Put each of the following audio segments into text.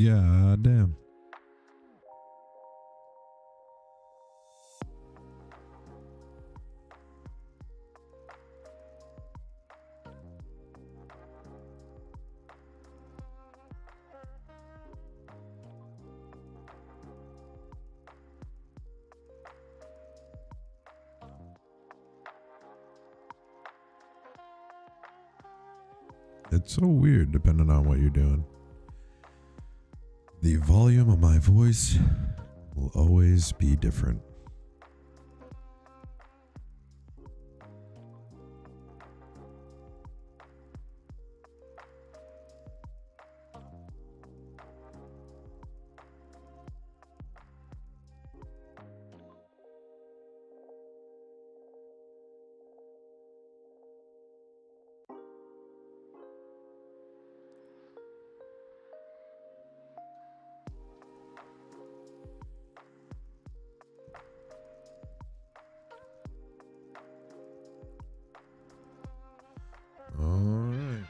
God damn. It's so weird depending on what you're doing. The volume of my voice will always be different. All right.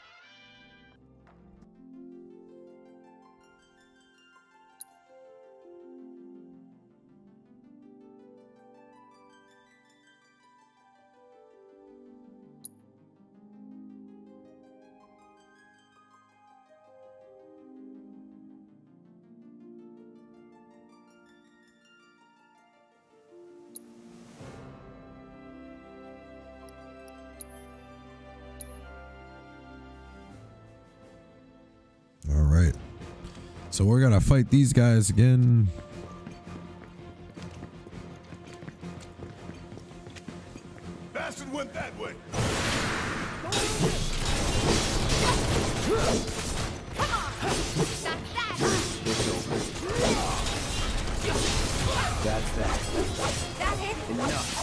All right. So we're gonna fight these guys again. Bastard went that way. That's that. That hit? Enough.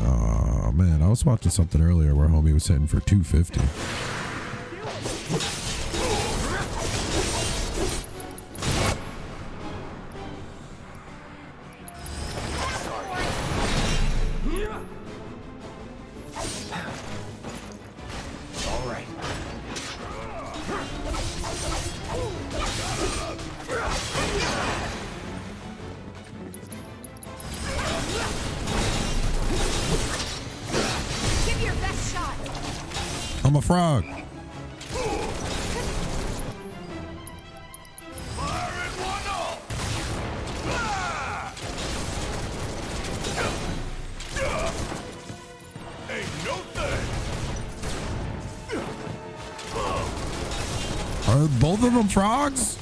Oh man, I was watching something earlier where homie was hitting for 250. All right. Give your best shot. I'm a frog. Fire in one all. Ain't no thing. Are both of them frogs?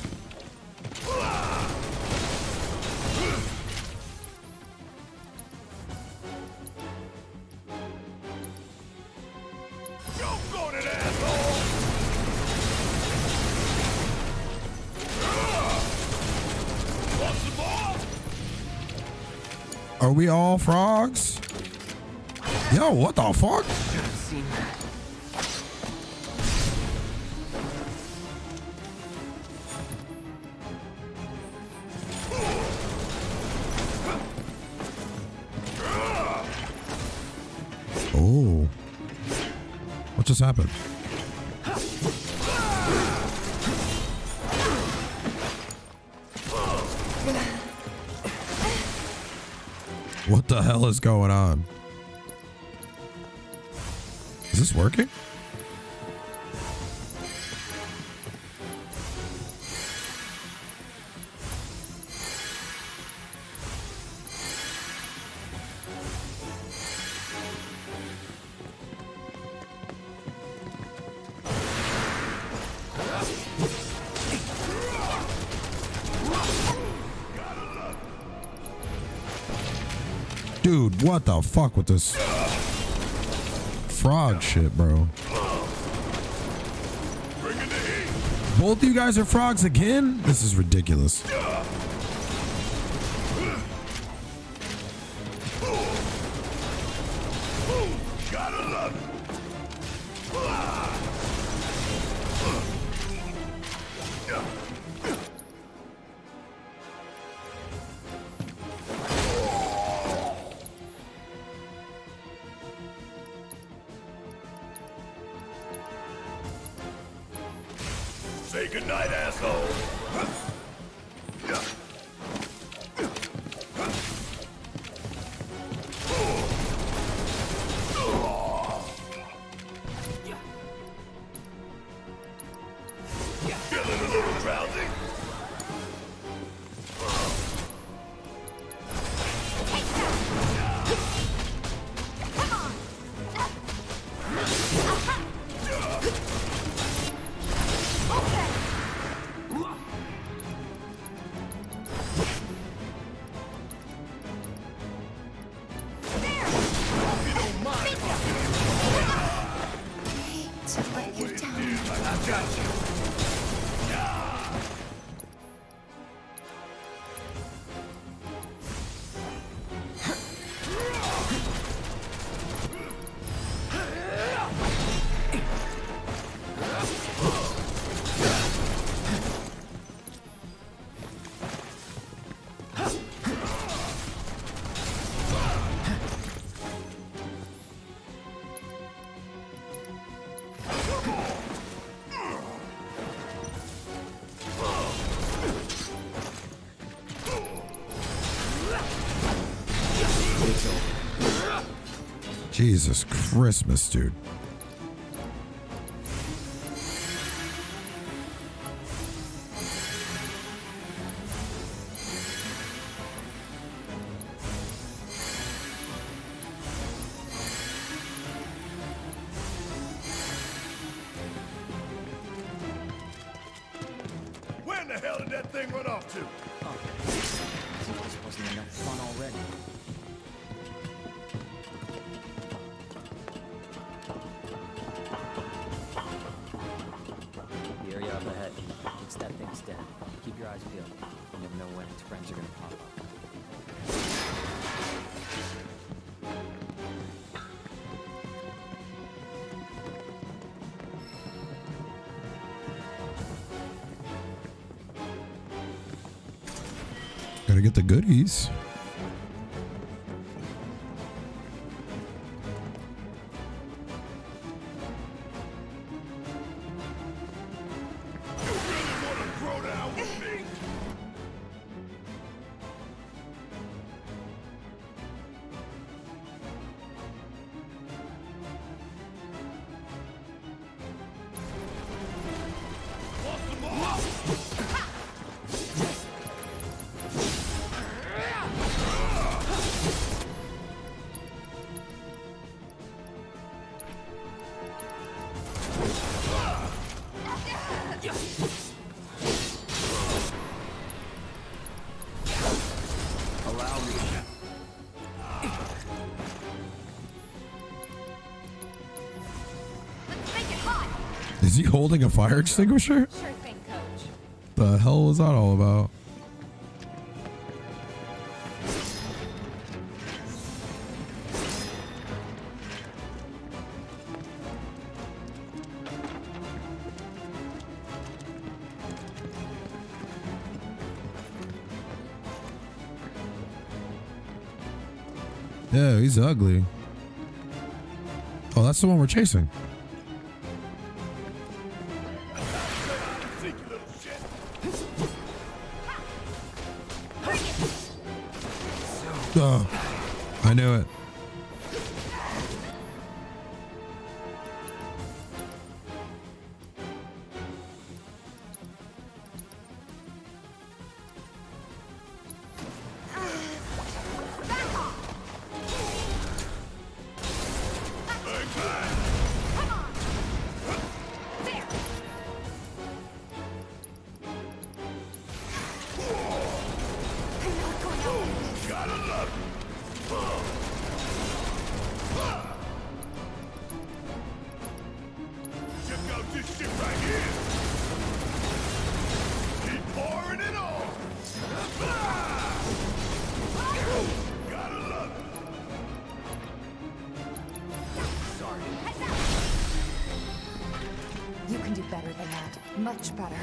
Joke on it, asshole. Want some more? Are we all frogs? Yo, what the fuck? Seen that. Oh. What just happened? What the hell is going on? Is this working? Dude, what the fuck with this frog shit, bro? Bring in the heat. Both of you guys are frogs again? This is ridiculous. Gotta love it. Good night, asshole. Feeling a little drowsy? To let you down. I got you. Jesus Christmas, dude. Where in the hell did that thing run off to? Oh, this wasn't enough fun already. The area up ahead. It's that thing's dead. Keep your eyes peeled. You never know when its friends are gonna pop up. Gotta get the goodies. You really want to throw down with me? Want some more? Allow me. Let's make it hot. Is he holding a fire extinguisher? Sure thing, Coach. The hell was that all about? Yeah, he's ugly. Oh, that's the one we're chasing. Think, you little shit. Oh, I knew it. There. I'm not going out like this. Gotta love it. Check out this shit right here. Keep pouring it on. Gotta love it. Sorry. Heads up. You can do better than that. Much better.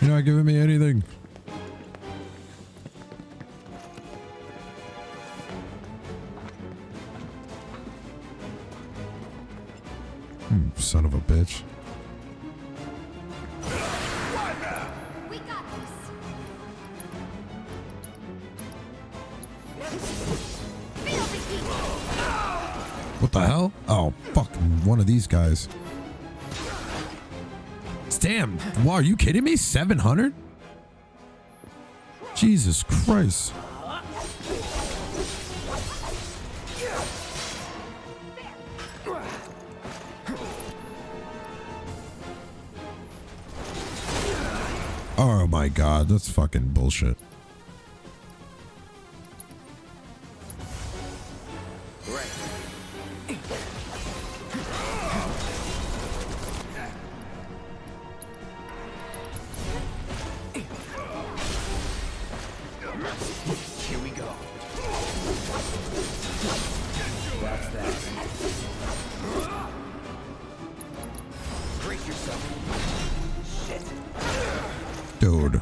You're not giving me anything. Son of a bitch. We got this. Feel the heat. What the hell? Oh, fucking one of these guys. Damn. Wow, are you kidding me? 700? Jesus Christ. Oh my god, that's fucking bullshit. Here we go. That's that. Brace yourself. Shit. Dude.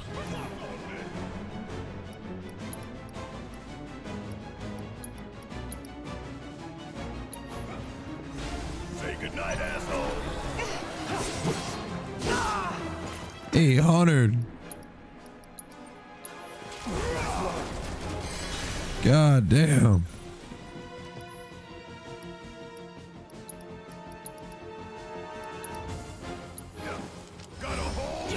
Say goodnight, asshole. 800. God damn. Got a hole.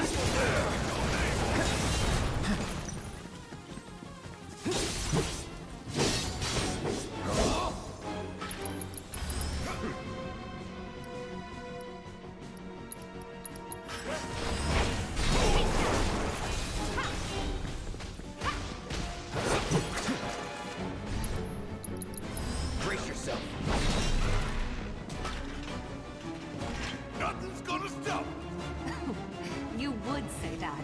Brace yourself. Nothing's gonna stop. You would say that.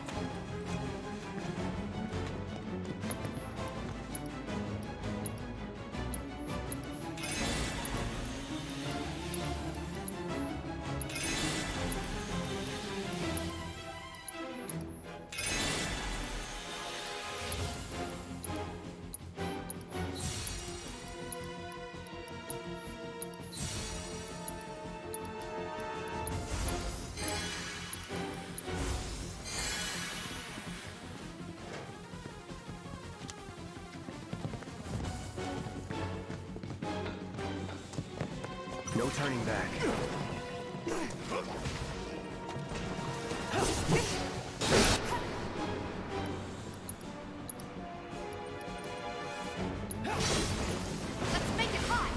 No turning back. Let's make it hot.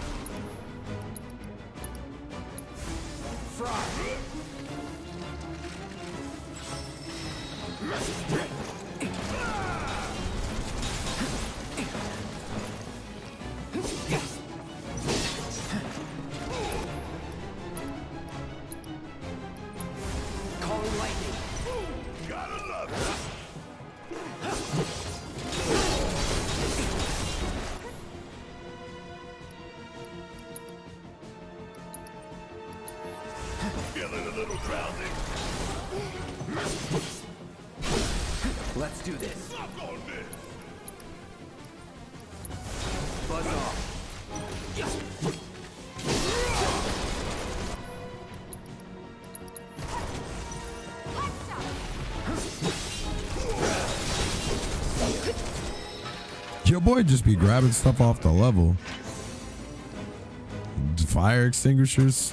Calling lightning. Gotta love it. Feeling a little drowsy. Let's do this. Suck on this. Buzz off. Your boy just be grabbing stuff off the level. Fire extinguishers,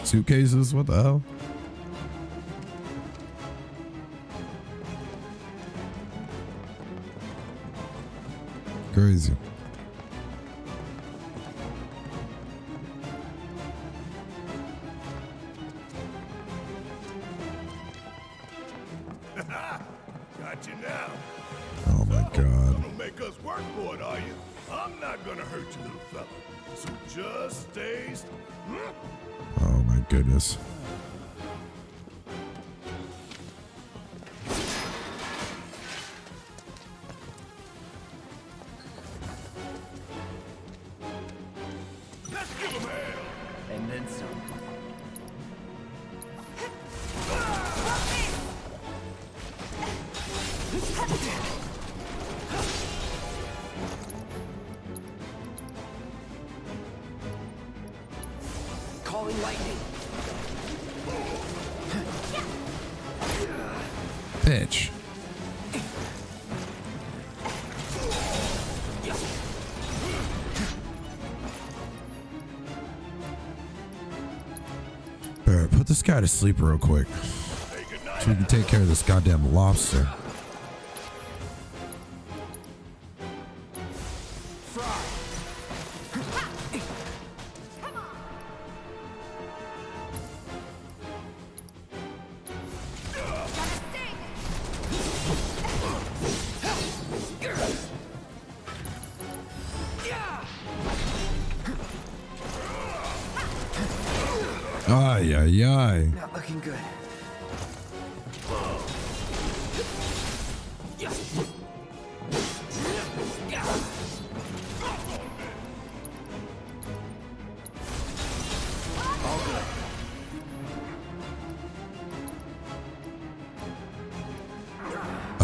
suitcases, what the hell? Crazy. Got you now. Oh my god. Gonna make us work for it, are you? I'm not gonna hurt you, little fella. So just stay. Oh my goodness. Let's give him hell. And then some. Calling lightning. Bitch. Barrett, put this guy to sleep real quick so we can take care of this goddamn lobster. Ay, ay, ay. Not looking good.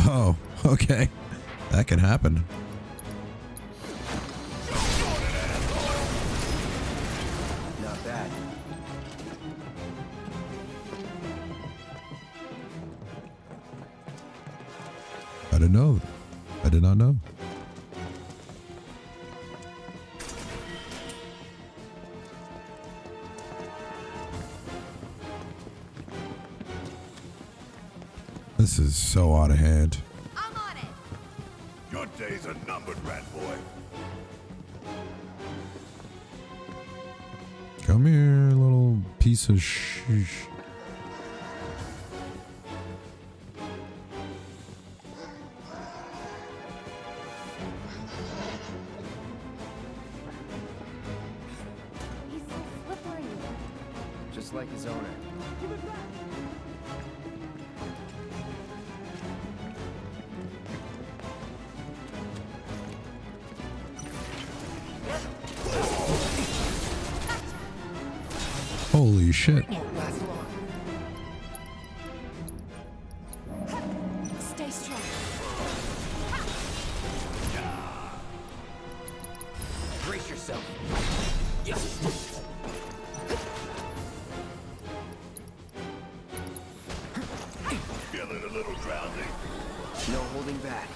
Oh, okay. That can happen. Not bad. I didn't know. I did not know. This is so out of hand. I'm on it. Your days are numbered, rat boy. Come here, little piece of shh. He's so slippery. Just like his owner. Holy shit. Last long. Stay strong. Brace yourself. Feeling a little drowsy? No holding back.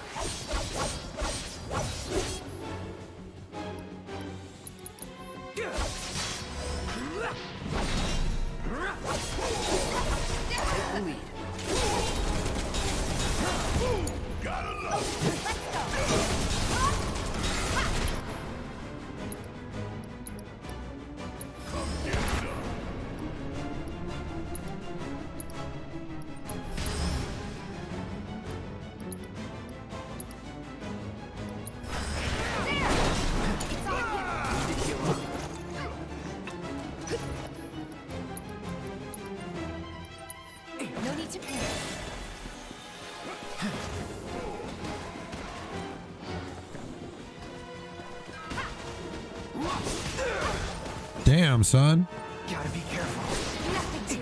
Take the lead. Gotta love it. Come get some. It's on you. Need to heal up. No need to panic. Damn, son. Gotta be careful. Nothing to it.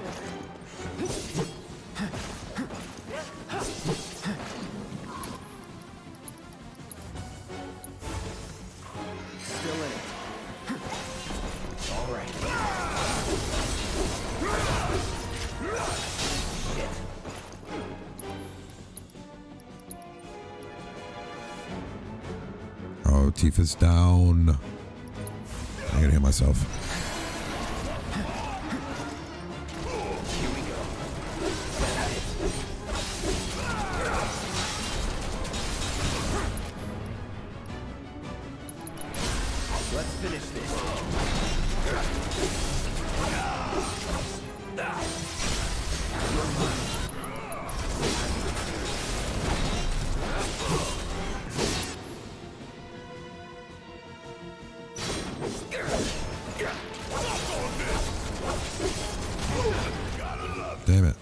Still in it. All right. Shit. Oh, Tifa's down. I'm gonna hit myself. Here we go. Let's finish this. Damn it.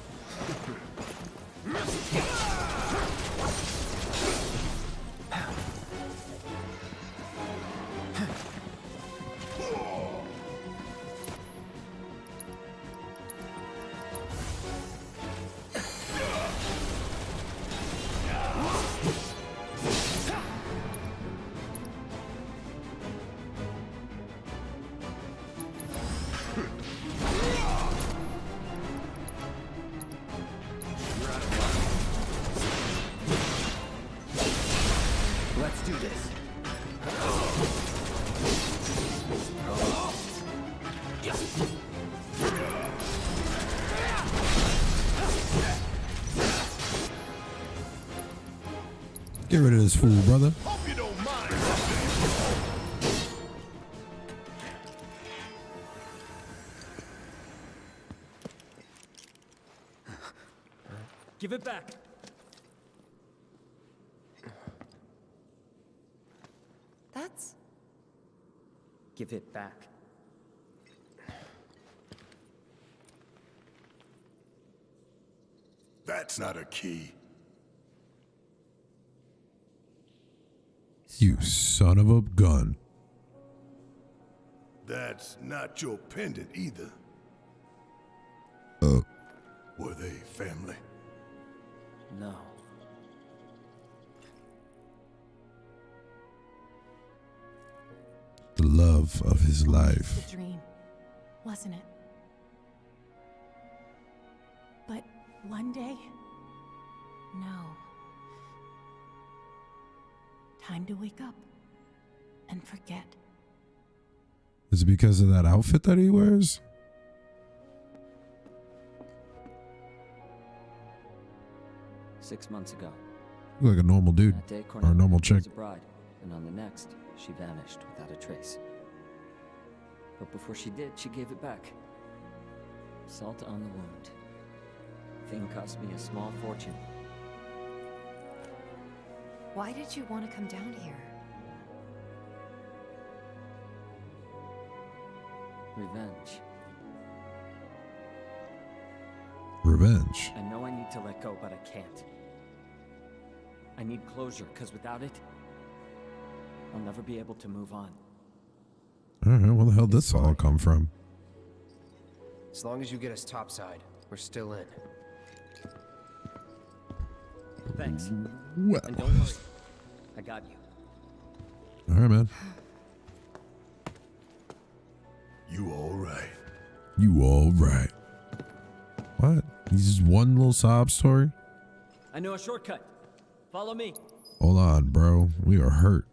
Get rid of this fool, brother. Hope you don't mind. Give it back. That's... Give it back. That's not a key. You son of a gun. That's not your pendant either. Were they family? No. The love of his life. the dream, wasn't it? But one day, no. Time to wake up and forget. Is it because of that outfit that he wears? Six months ago. You look like a normal dude. That day, Or a normal chick. was a bride, and on the next, she vanished without a trace. But before she did, she gave it back. Salt on the wound. Thing cost me a small fortune. Why did you want to come down here? Revenge. Revenge. I know I need to let go, but I can't. I need closure, because without it, I'll never be able to move on. Alright, where the hell did this all come from? As long as you get us topside, we're still in. Thanks. Well. And don't worry. I got you. Alright, man. You all right? You all right. What? He's just one little sob story? I know a shortcut. Follow me. Hold on, bro. We are hurt.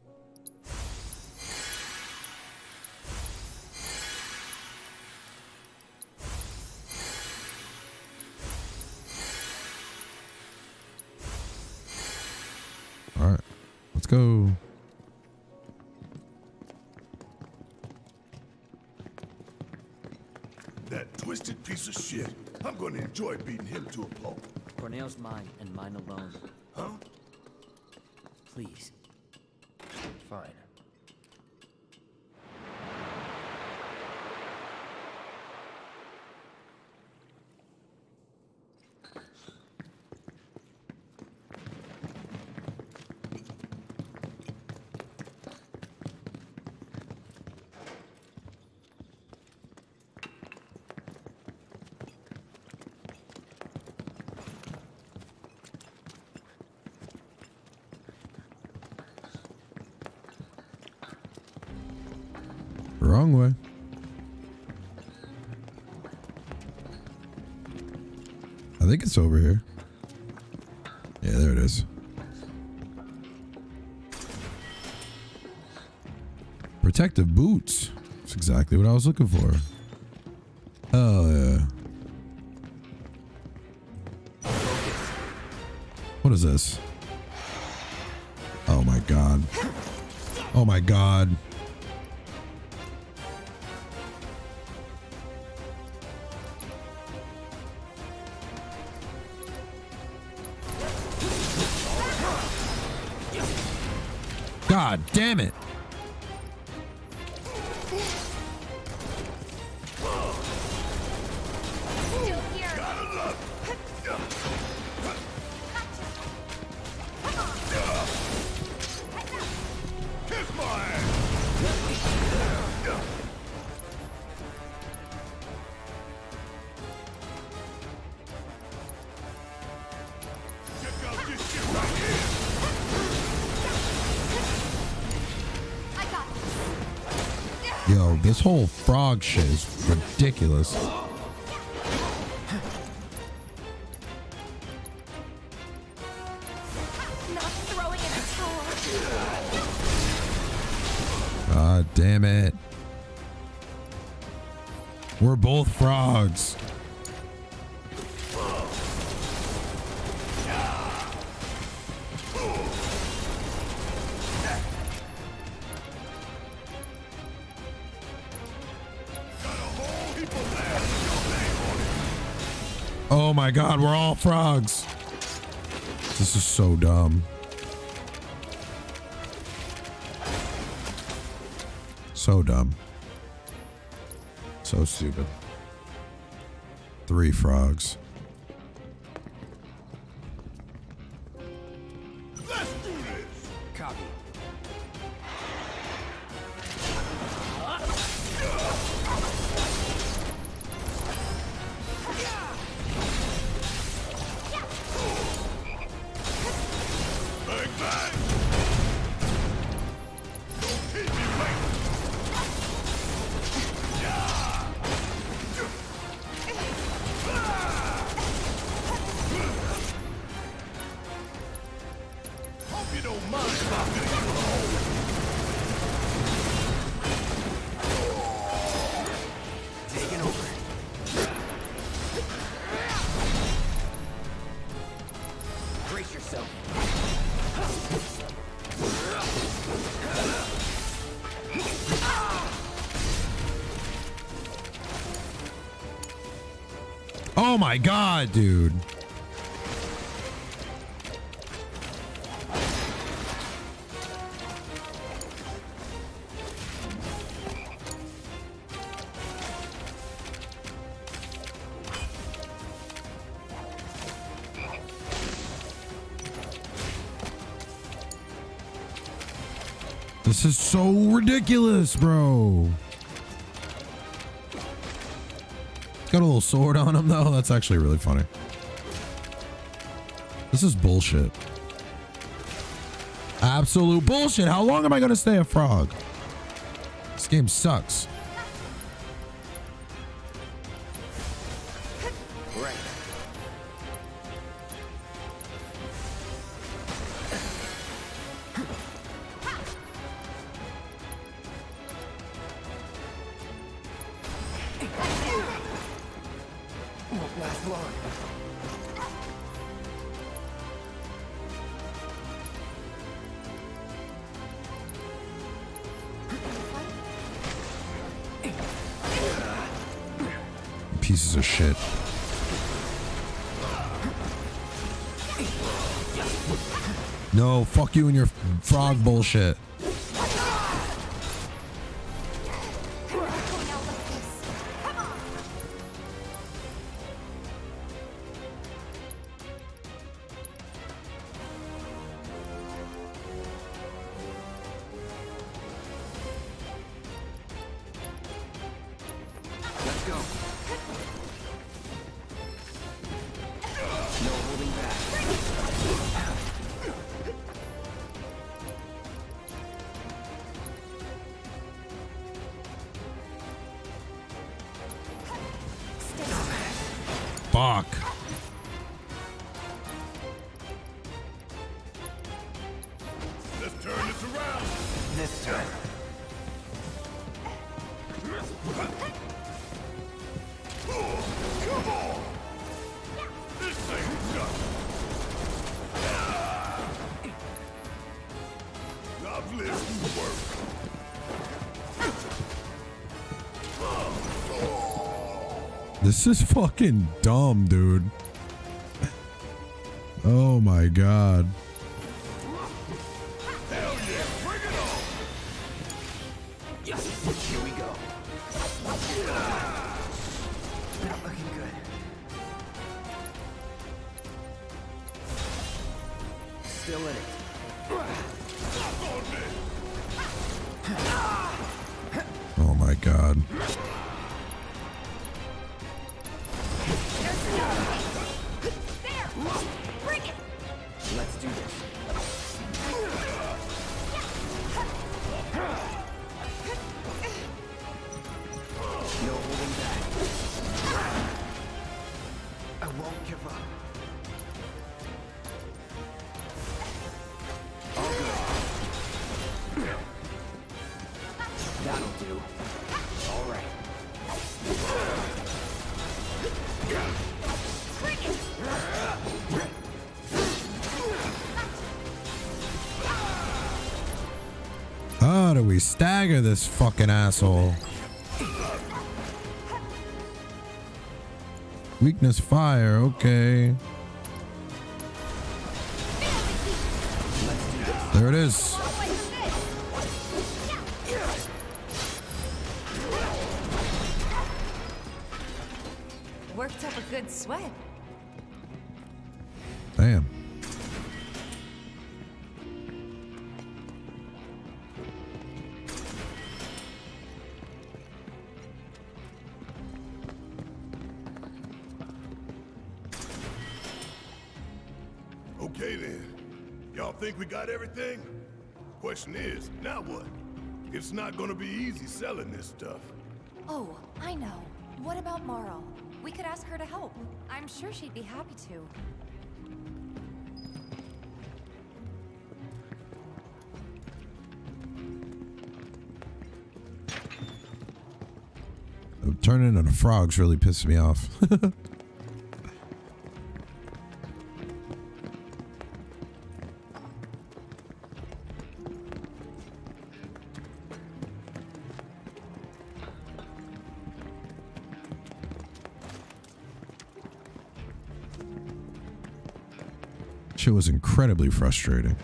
All right, let's go. That twisted piece of shit. I'm gonna enjoy beating him to a pulp. Corneo's mine and mine alone. Huh? Please. Fine. Wrong way. I think it's over here. Yeah, there it is. Protective boots. That's exactly what I was looking for. Hell yeah. What is this? Oh my god. Oh my god. God damn it. Still here. Kiss my ass! Check out this shit right here! I got this. Yo, this whole frog shit is ridiculous. Not throwing in a towel. God damn it. We're both frogs. Oh my god, we're all frogs. This is so dumb. So dumb. So stupid. 3 frogs. Let's do this. Copy. Bang, bang. Don't keep me waiting. Hope you don't mind if I feel you a hole. Taking over. Brace yourself. Oh my god, dude. This is so ridiculous, bro. Got a little sword on him though. That's actually really funny. This is bullshit. Absolute bullshit. How long am I gonna stay a frog? This game sucks. Right. Won't last long. Pieces of shit. No, fuck you and your frog bullshit. We're not going out like this. Come on. Let's go. No holding back. Fuck. Let's turn this around. This time. Come on. This ain't nothing. I've lived through worse. This is fucking dumb, dude. Oh my god. Hell yeah, bring it on. Yes. Here we go. Not looking good. Still in it. Oh my god. There. Bring it. Let's do this. No holding back. I won't give up. All good. That'll do. All right. Bring it. How do we stagger this fucking asshole? Weakness fire, okay. There it is. Worked up a good sweat. Damn. Okay then. Y'all think we got everything? Question is, now what? It's not gonna be easy selling this stuff. Oh, I know. What about Marl? We could ask her to help. I'm sure she'd be happy to. Turning into frogs really pissed me off. Shit was incredibly frustrating.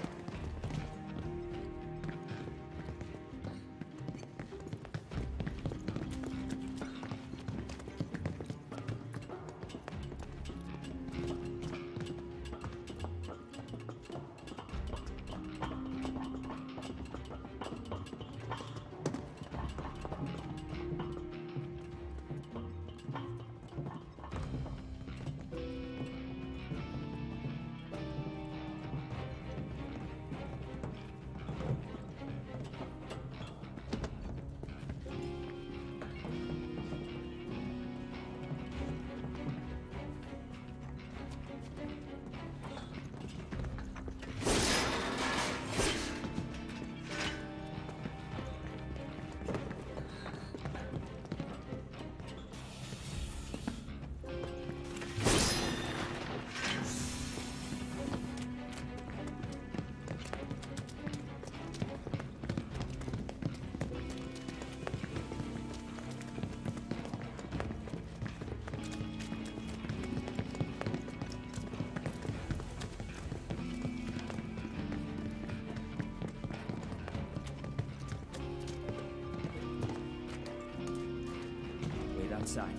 Wait outside.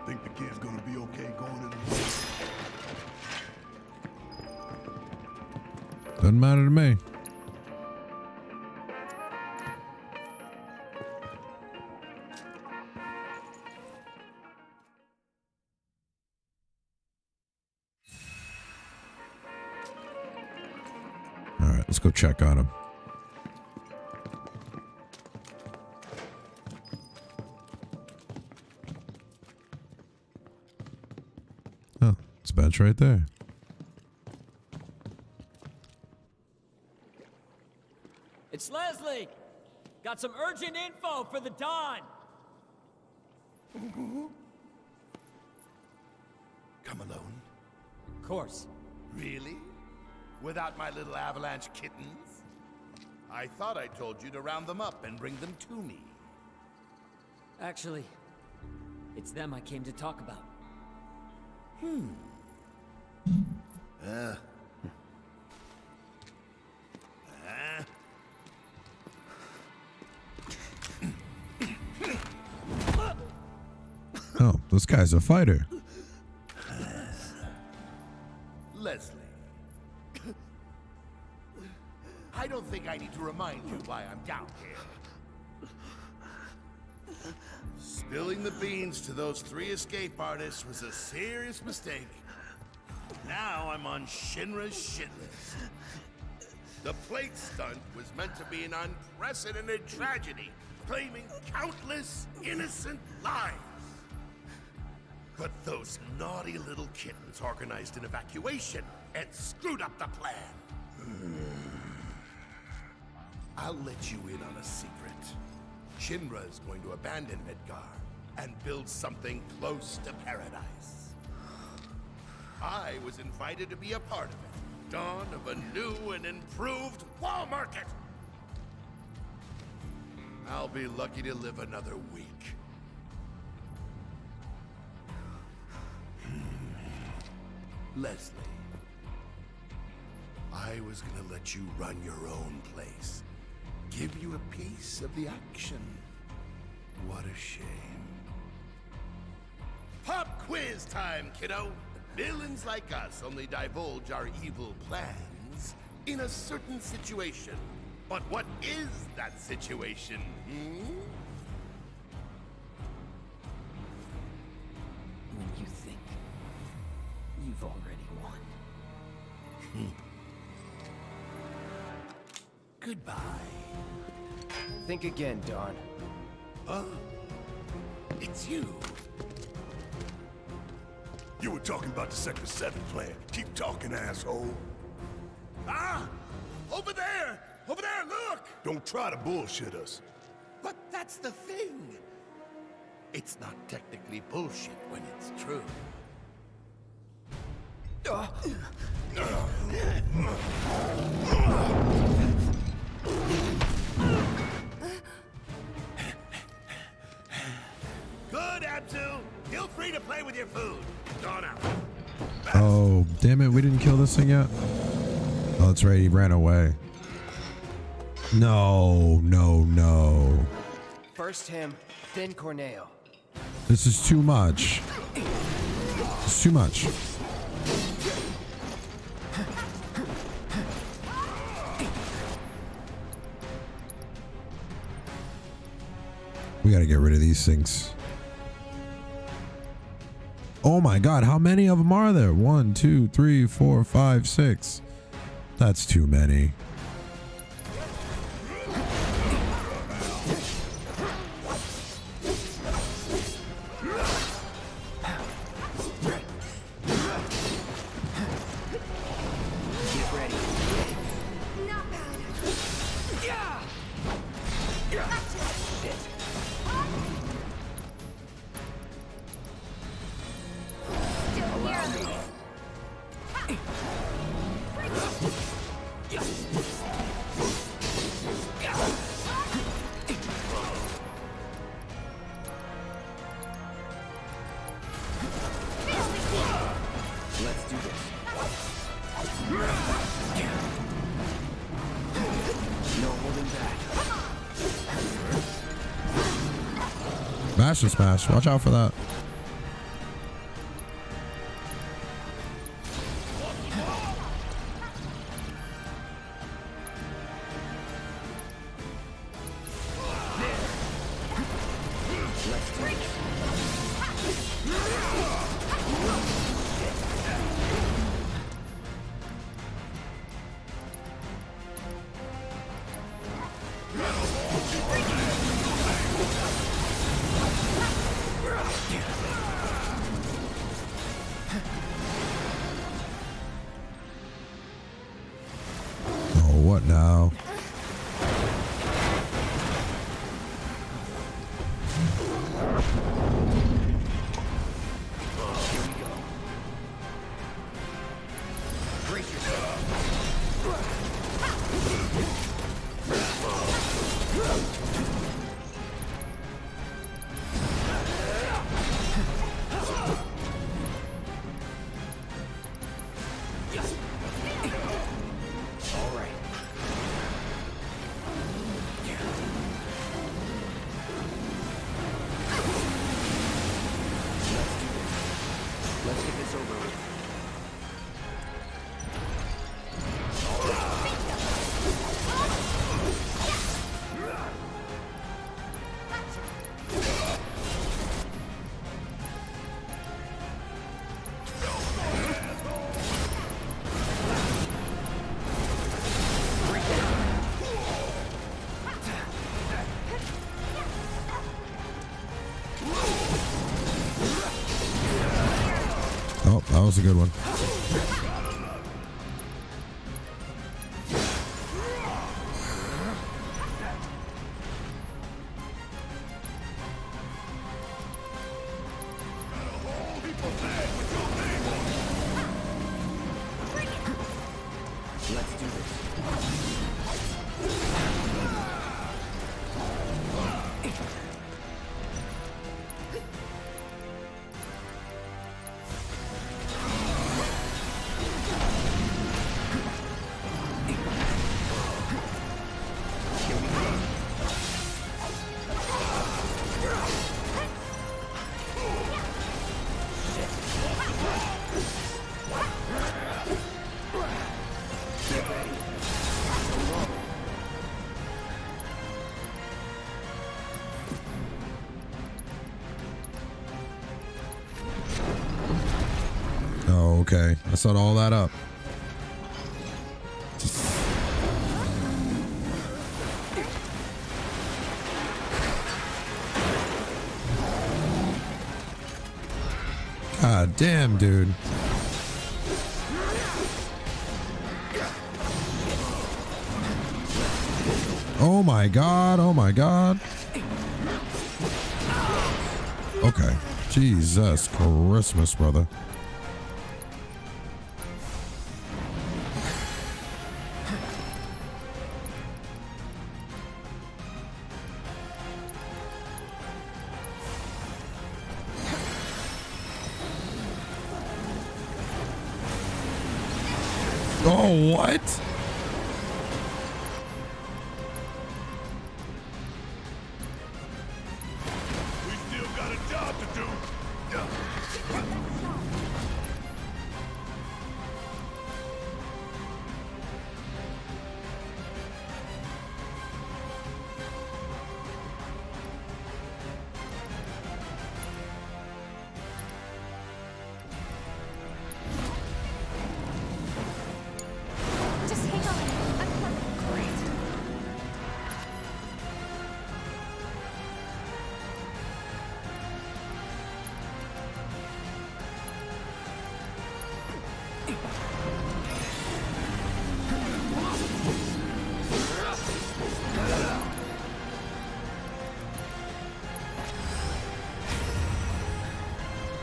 Think the kid's gonna be okay going in the Doesn't matter to me. All right, let's go check on him. Oh, it's a bench right there. It's Leslie! Got some urgent info for the Don! Come alone? Of course. Really? Without my little avalanche kittens? I thought I told you to round them up and bring them to me. Actually, it's them I came to talk about. Oh, this guy's a fighter. Leslie. I don't think I need to remind you why I'm down here. Spilling the beans to those 3 escape artists was a serious mistake. Now I'm on Shinra's shit list. The plate stunt was meant to be an unprecedented tragedy, claiming countless innocent lives. But those naughty little kittens organized an evacuation and screwed up the plan. I'll let you in on a secret. Shinra is going to abandon Midgar and build something close to paradise. I was invited to be a part of it. Dawn of a new and improved wall market. I'll be lucky to live another week. Leslie, I was gonna let you run your own place. Give you a piece of the action. What a shame. Pop quiz time, kiddo! Villains like us only divulge our evil plans in a certain situation. But what is that situation, When you think you've already won. Goodbye. Think again, Don. It's you. You were talking about the Sector 7 plan. Keep talking, asshole. Ah! Over there! Over there, look! Don't try to bullshit us. But that's the thing. It's not technically bullshit when it's true. Good, Abzu. Feel free to play with your food. Gone out. Oh, damn it. We didn't kill this thing yet? Oh, that's right. He ran away. No, no, no. First him, then Corneo. This is too much. It's too much. We gotta get rid of these things. Oh my god, how many of them are there? 1, 2, 3, 4, 5, 6. That's too many. Get ready. Not bad. Still here. Let's do this. No holding back. Mash and smash. Watch out for that. Oh, what now? Brace yourself. All right. Let's get this over with. Oh, that was a good one. Let's do this. Oh, okay. I set all that up. God damn, dude. Oh my god, oh my god. Okay. Jesus Christmas, brother. Oh, what? We still got a job to do. Just hang on. I'm coming. Great.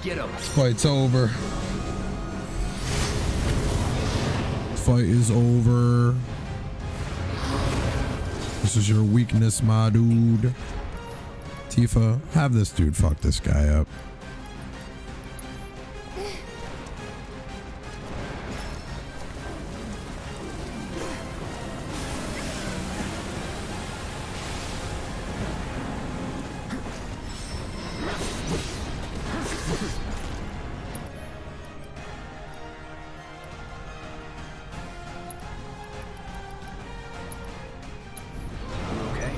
Get him. Fight's over. Fight is over. This is your weakness, my dude. Tifa, have this dude fuck this guy up. Okay.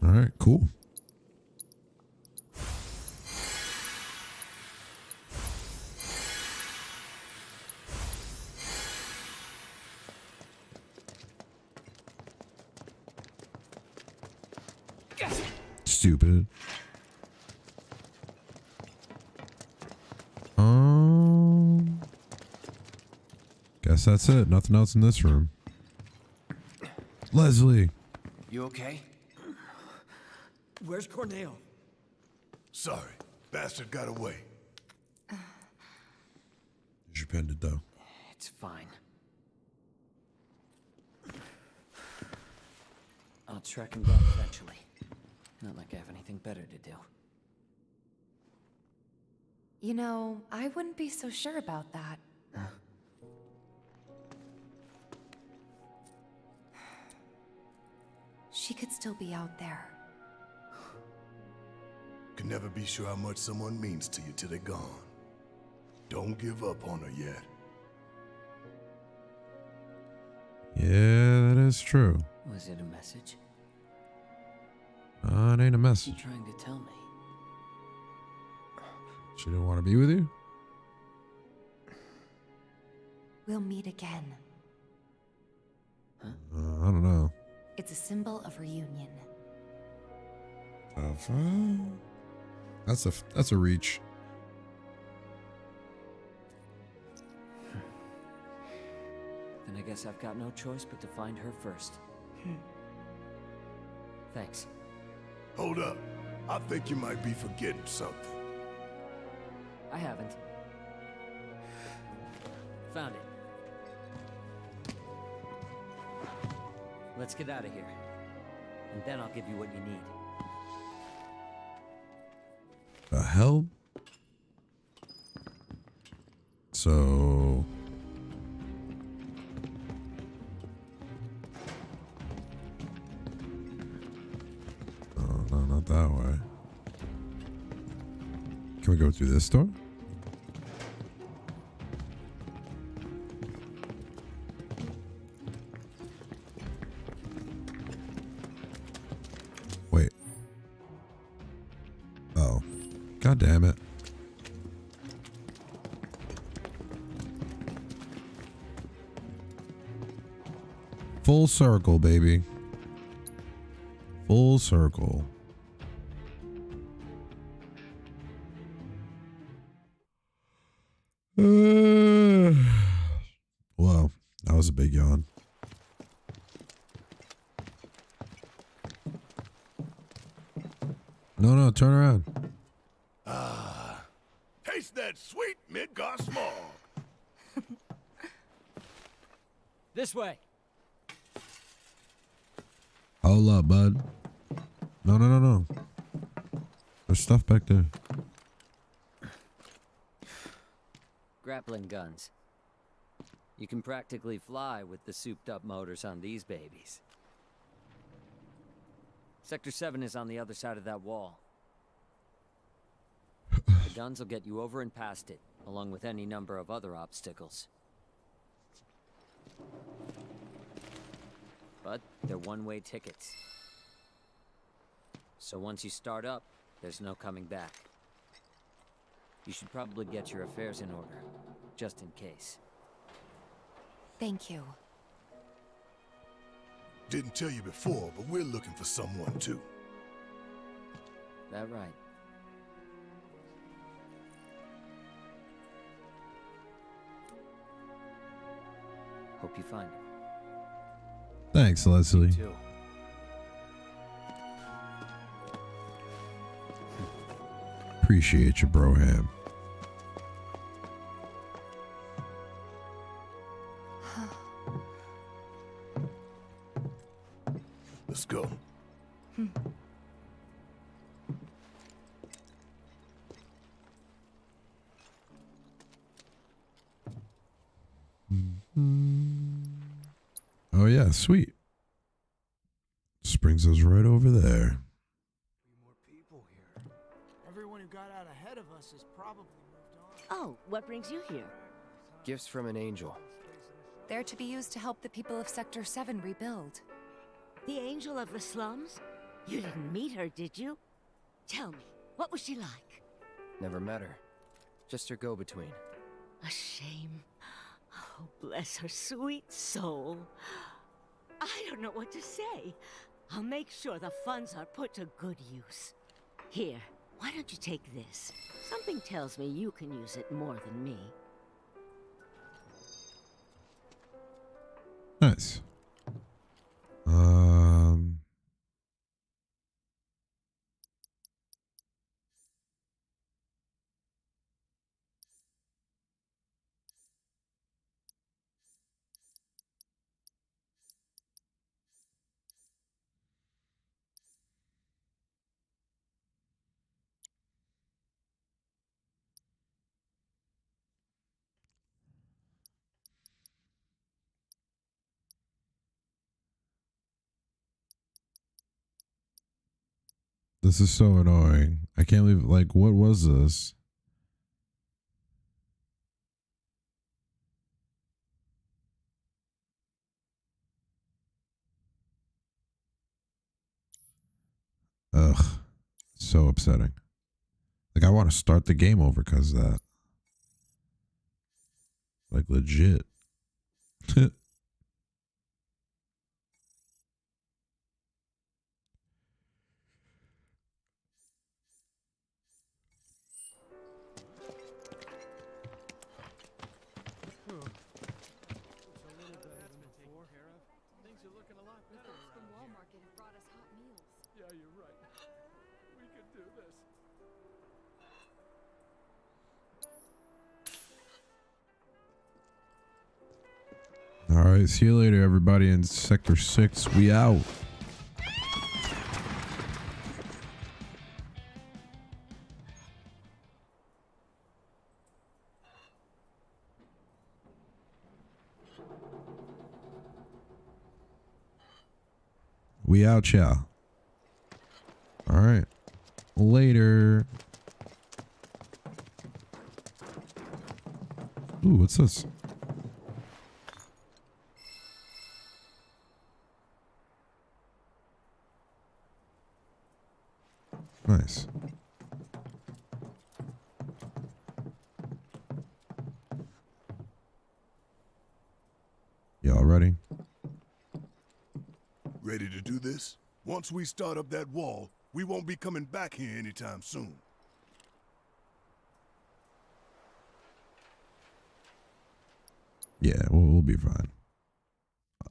All right, cool. Stupid. Guess that's it. Nothing else in this room. Leslie. You okay? Where's Corneo? Sorry, bastard got away. Here's your pendant, though. It's fine. I'll track him down eventually. Not like I have anything better to do. You know, I wouldn't be so sure about that. She could still be out there. Can never be sure how much someone means to you till they're gone. Don't give up on her yet. Yeah, that is true. Was it a message? It ain't a What's message. she trying to tell me? She didn't want to be with you? We'll meet again. I don't know. It's a symbol of reunion. That's a reach. Then I guess I've got no choice but to find her first. Thanks. Hold up. I think you might be forgetting something. I haven't. Found it. Let's get out of here. And then I'll give you what you need. The hell? So... Oh, no, not that way. Can we go through this door? Wait. Oh. God damn it. Full circle, baby. Full circle. Whoa, that was a big yawn. No, turn around. Taste that sweet Midgar smog. This way. Hold up, bud. No. There's stuff back there. Grappling guns. You can practically fly with the souped-up motors on these babies. Sector 7 is on the other side of that wall. The guns will get you over and past it, along with any number of other obstacles. But they're one-way tickets. So once you start up, there's no coming back. You should probably get your affairs in order, just in case. Thank you. Didn't tell you before, but we're looking for someone too. That right. Hope you find him. Thanks, Leslie. Too. Appreciate you, Broham. Let's go. Oh yeah, sweet. Just brings us right over there. More people here. Everyone who got out ahead of us has probably moved on. Oh, what brings you here? Gifts from an angel. They're to be used to help the people of Sector 7 rebuild. The angel of the slums? You didn't meet her, did you? Tell me, what was she like? Never met her. Just her go-between. A shame. Oh, bless her sweet soul. I don't know what to say. I'll make sure the funds are put to good use. Here, why don't you take this? Something tells me you can use it more than me. Nice. This is so annoying. I can't believe, like, what was this? Ugh. So upsetting. Like, I want to start the game over because of that. Like, legit. looking a lot The better folks from around Wall here. Market have brought us hot meals. Yeah, you're right. We could do this. All right, see you later, everybody in Sector 6. We out. We out, y'all. All right. Later. Ooh, what's this? Nice. Y'all ready? Ready to do this? Once we start up that wall, we won't be coming back here anytime soon. Yeah, we'll be fine.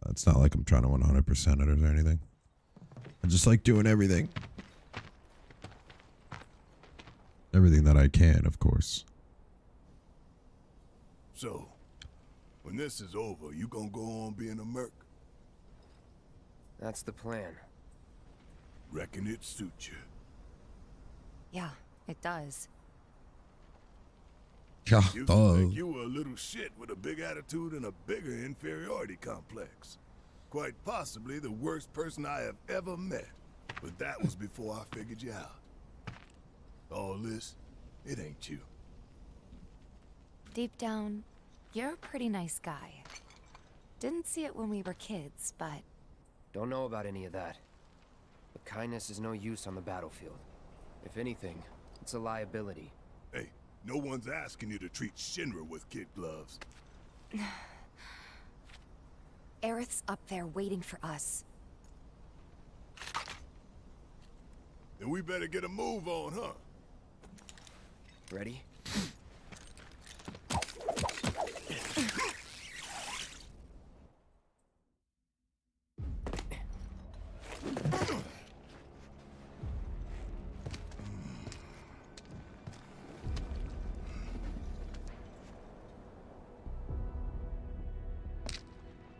It's not like I'm trying to 100% it or anything. I just like doing everything. Everything that I can, of course. So, when this is over, you gonna go on being a merc? That's the plan. Reckon it suits you. Yeah, it does. Yeah, Used to think you were a little shit with a big attitude and a bigger inferiority complex. Quite possibly the worst person I have ever met. But that was before I figured you out. All this, it ain't you. Deep down, you're a pretty nice guy. Didn't see it when we were kids, but Don't know about any of that. But kindness is no use on the battlefield. If anything, it's a liability. Hey, no one's asking you to treat Shinra with kid gloves. Aerith's up there waiting for us. Then we better get a move on, huh? Ready?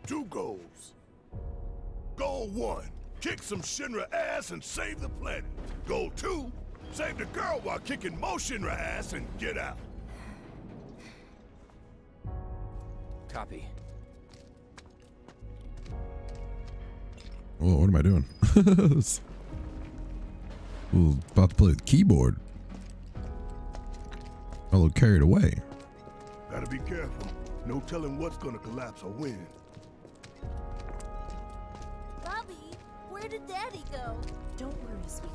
Two goals. Goal 1, kick some Shinra ass and save the planet. Goal 2, save the girl while kicking more Shinra ass and get out. Copy. Whoa, what am I doing? Ooh, about to play the keyboard. A little carried away. Gotta be careful. No telling what's gonna collapse or when. Bobby, where did Daddy go? Don't worry, sweetie.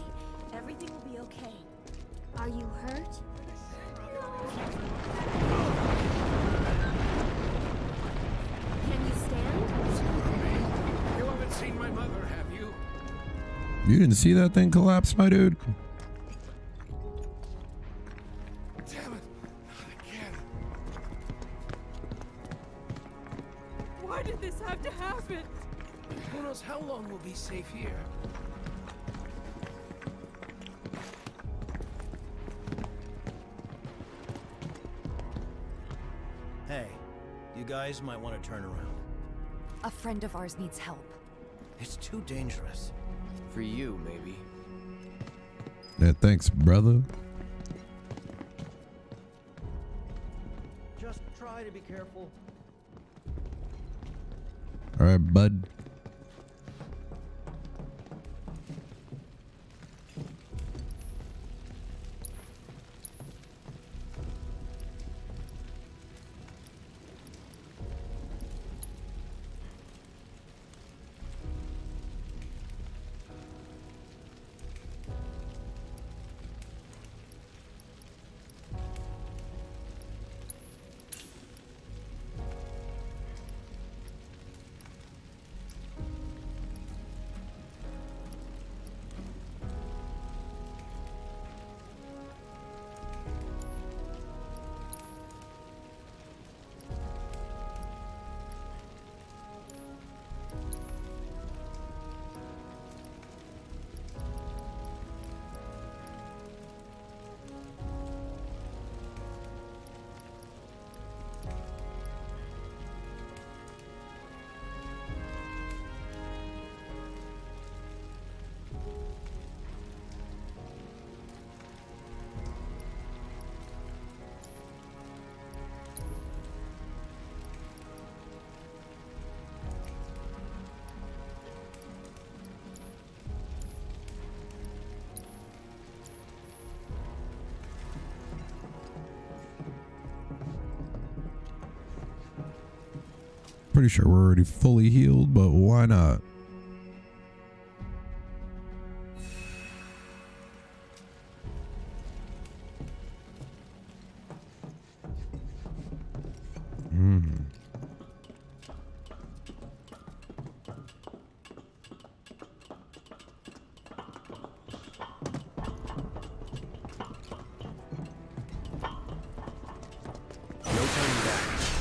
Everything will be okay. Are you hurt? Can you stand? You haven't seen my mother, have you? You didn't see that thing collapse, my dude? Damn it! Not again. Why did this have to happen? Who knows how long we'll be safe here? Hey, you guys might want to turn around. A friend of ours needs help. It's too dangerous. For you, maybe. Yeah, thanks, brother. Just try to be careful. All right, bud. Pretty sure we're already fully healed, but why not?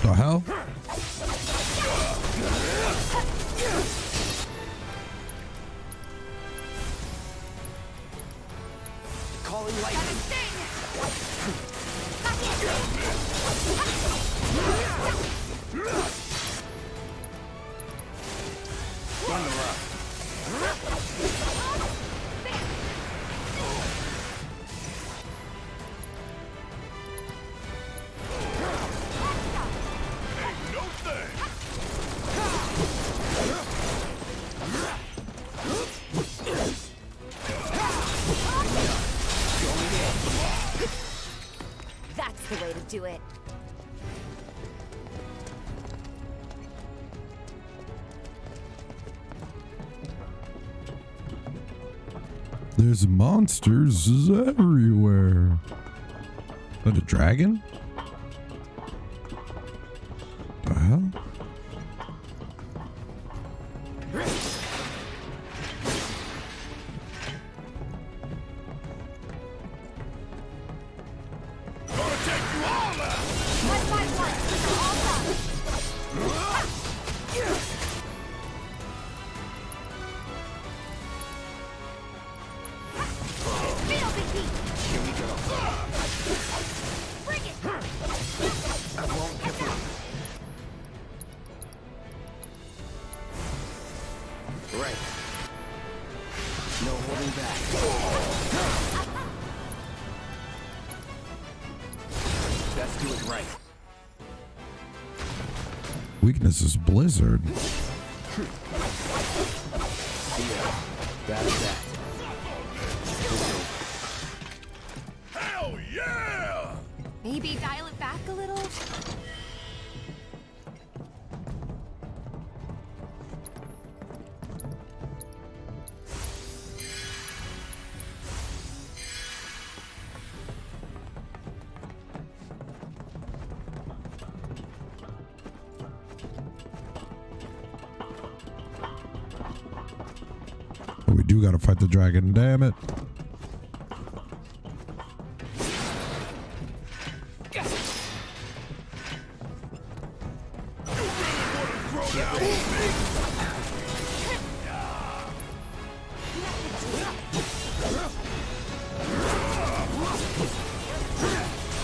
The hell? Calling lightning. Thunder up. That's the way to do it. There's monsters everywhere. Is that a dragon? The hell? Right. No holding back. Let's do it right. Weakness is Blizzard. Yeah, that's that. Hell yeah! Maybe dial it back a little? We do gotta fight the dragon, damn it.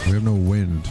We have no wind.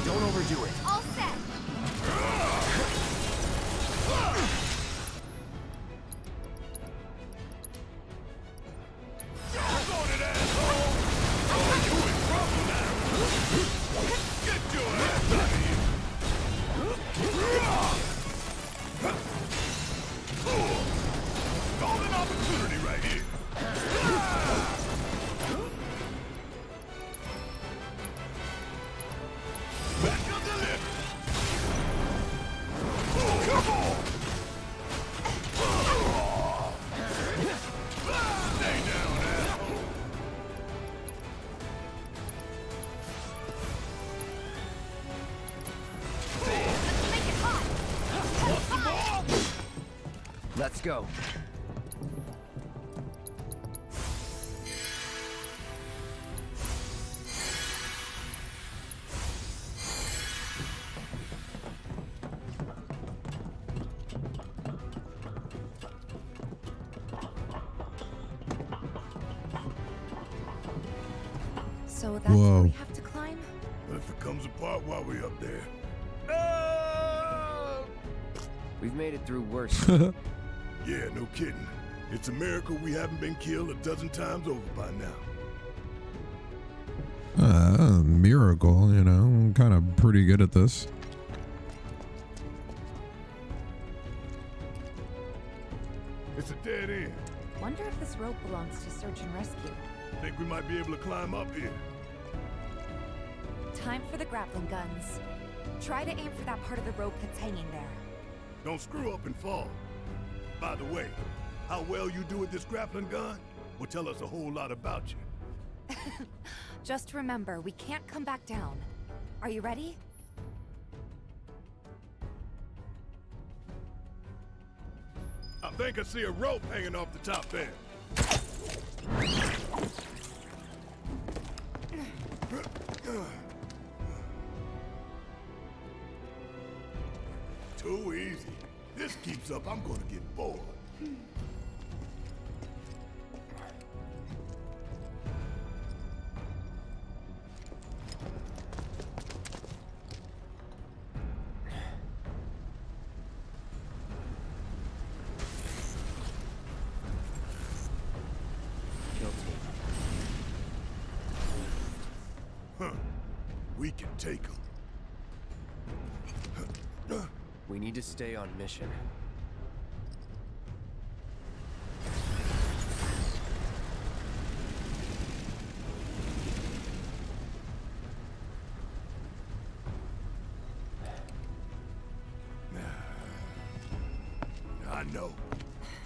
Don't overdo it. All set. Golden opportunity right here. Back up the lift. Come on. Stay down, asshole. Make it hot. Let's go. So that's where we have to climb? What if it comes apart while we're up there? We've made it through worse. Yeah, no kidding. It's a miracle we haven't been killed a dozen times over by now. Miracle, you know. I'm kind of pretty good at this. It's a dead end. Wonder if this rope belongs to search and rescue. Think we might be able to climb up here. Time for the grappling guns. Try to aim for that part of the rope that's hanging there. Don't screw up and fall. By the way, how well you do with this grappling gun will tell us a whole lot about you. Just remember, we can't come back down. Are you ready? I think I see a rope hanging off the top there. Too easy. This keeps up, I'm gonna get bored. Huh. We can take them. We need to stay on mission. I know.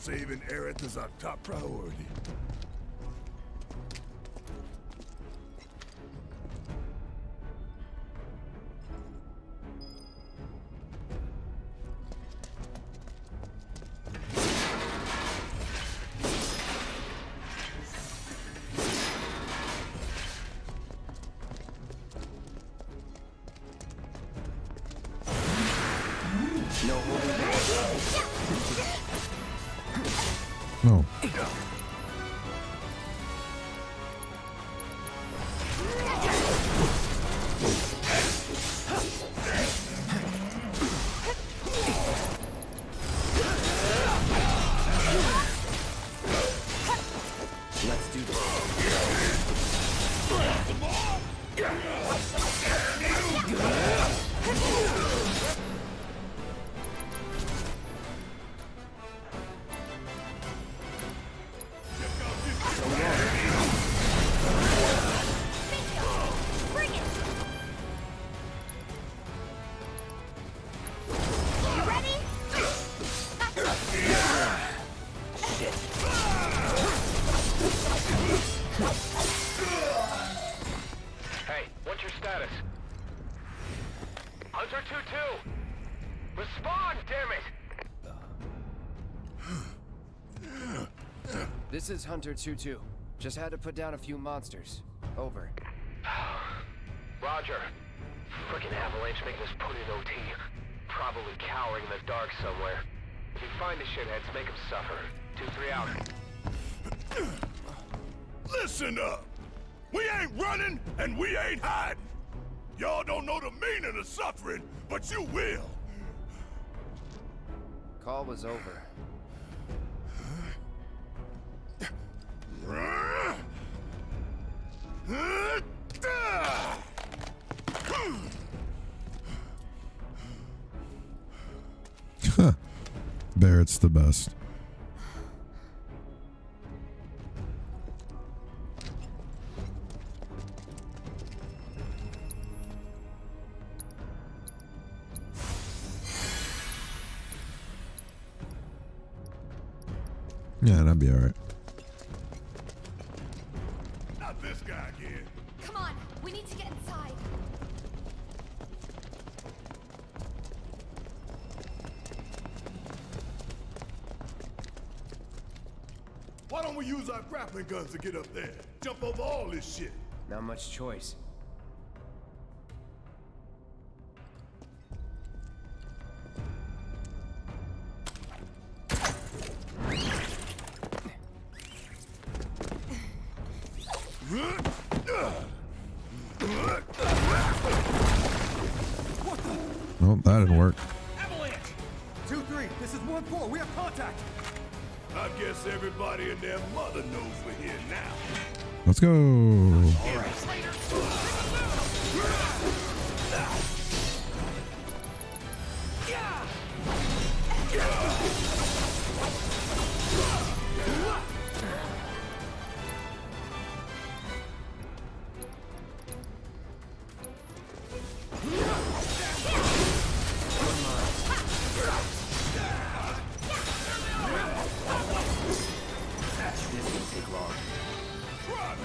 Saving Aerith is our top priority. No. Let's do this. Hey, what's your status? Hunter 2-2! Respond, damn it! This is Hunter 2-2. Just had to put down a few monsters. Over. Roger. Frickin' Avalanche making us put in OT. Probably cowering in the dark somewhere. If you find the shitheads, make them suffer. 2-3 out. Listen up! We ain't running and we ain't hiding! Y'all don't know the meaning of suffering, but you will! Call was over. Barrett's the best. Yeah, that'd be alright. Not this guy again. Come on, we need to get inside. Why don't we use our grappling guns to get up there? Jump over all this shit. Not much choice. Nope, that didn't work. Avalanche! 2-3, this is 1-4, we have contact! I guess everybody and their mother knows we're here now. Let's go. All right.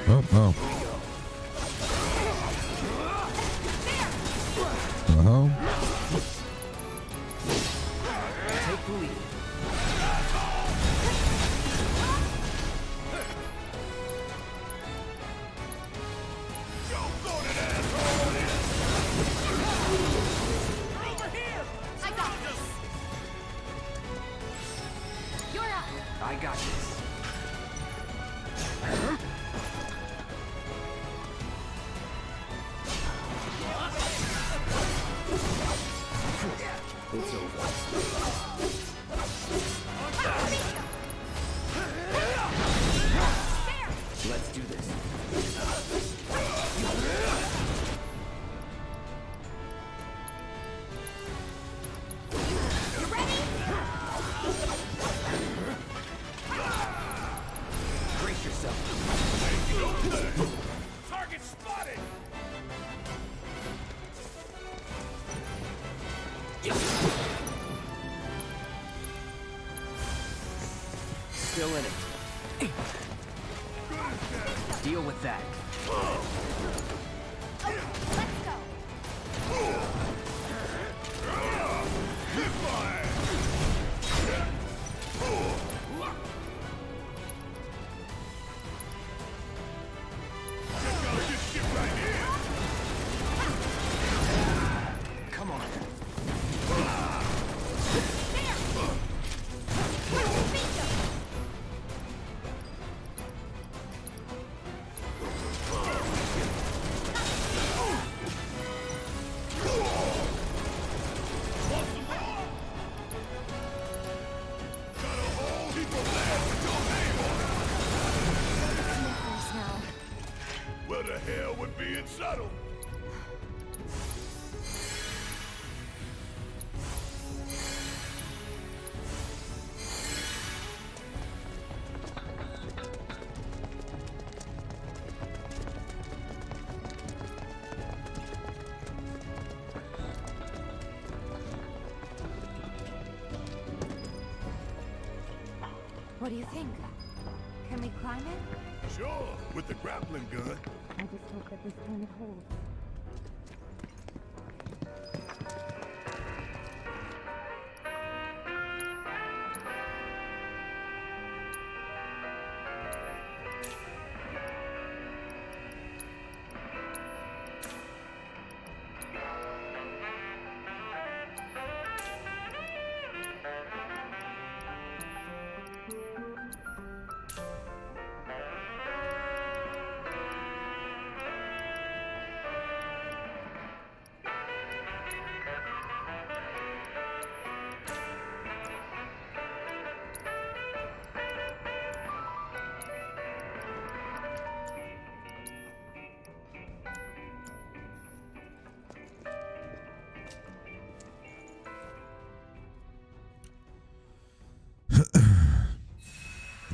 Oh, oh. Uh-huh. Take the lead. Over here! I got this! You're up! I got this. It's over. Let's do this. You ready? Brace yourself. Target spotted! Still in it. Deal with that. Let's go! Come on. Well, the hell with being subtle. What do you think? Can we climb it? Sure, with the grappling gun. I just hope that this time it holds.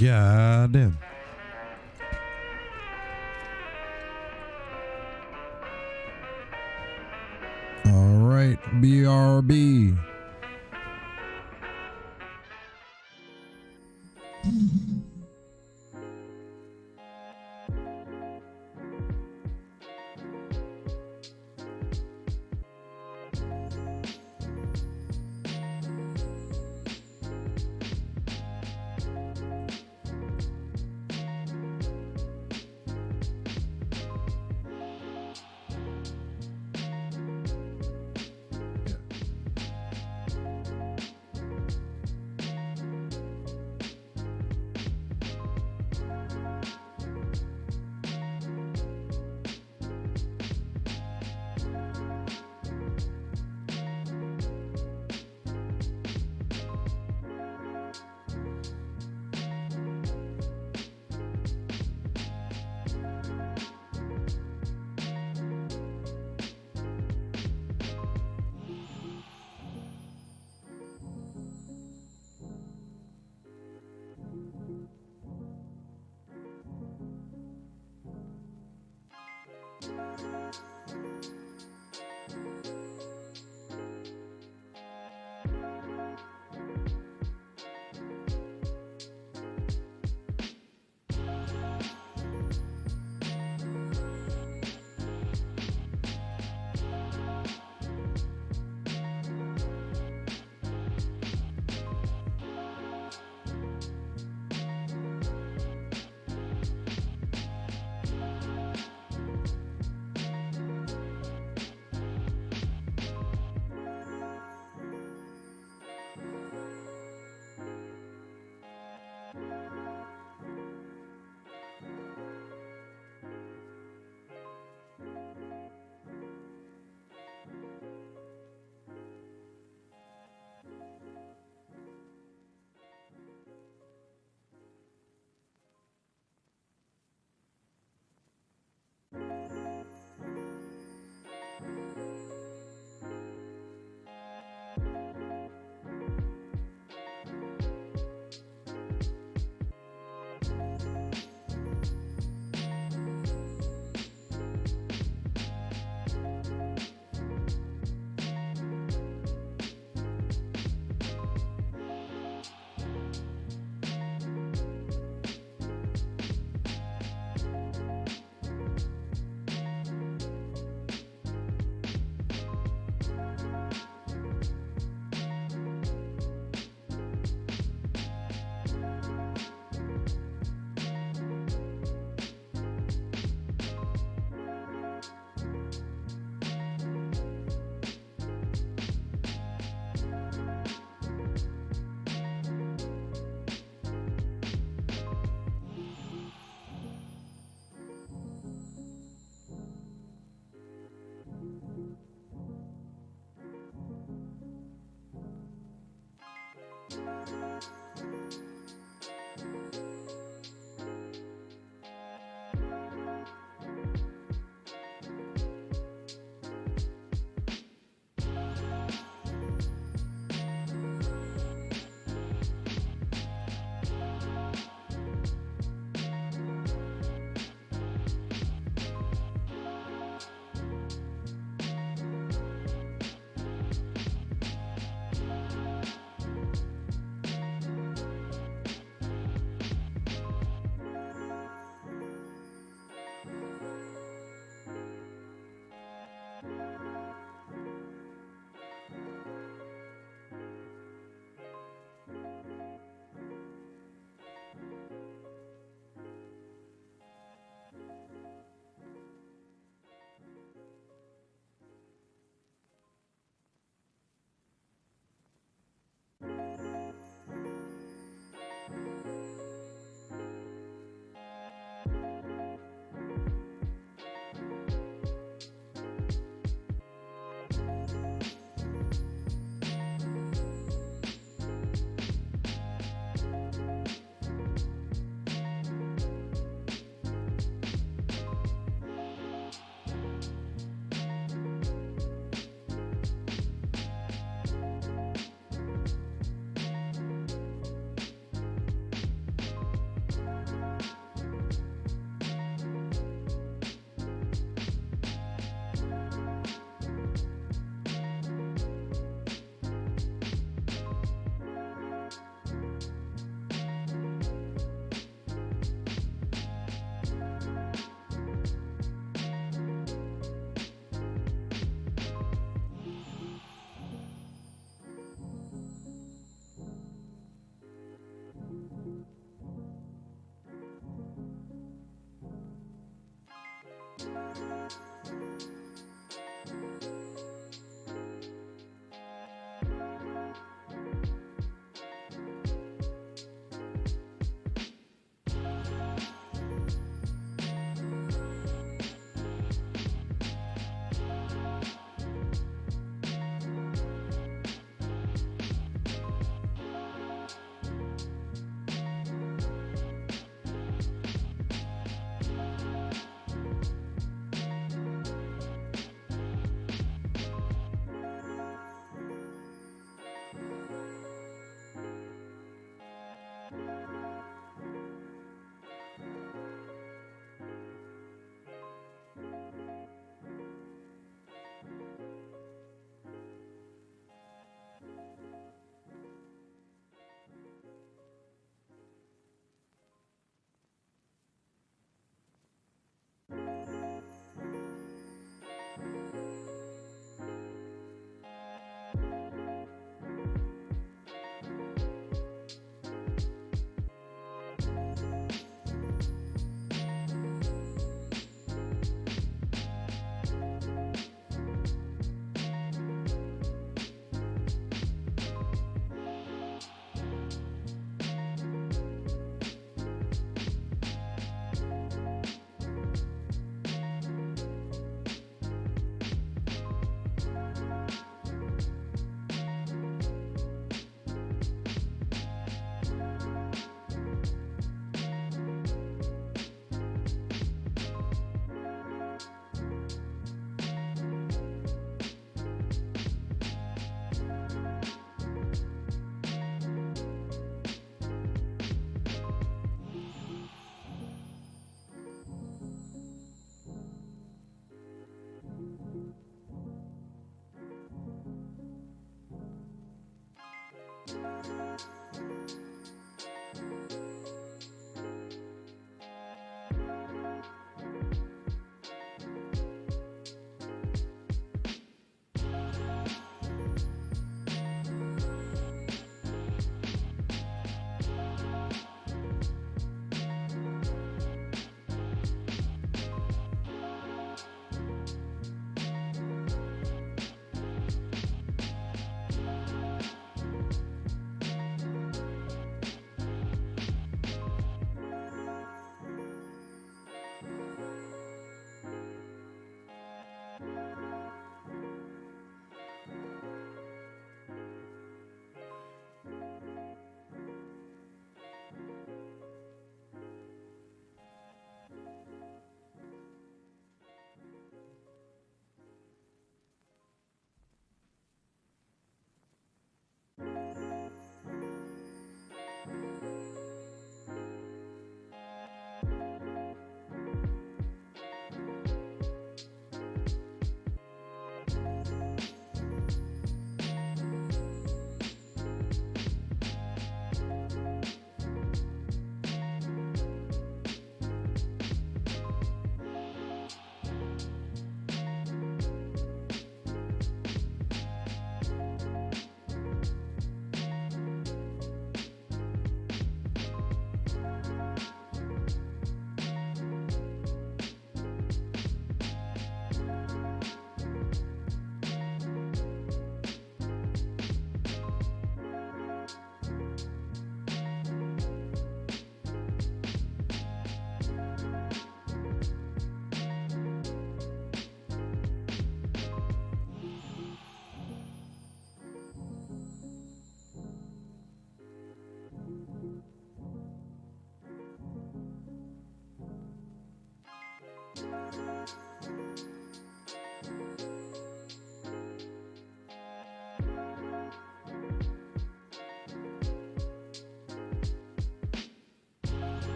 God damn. All right, BRB.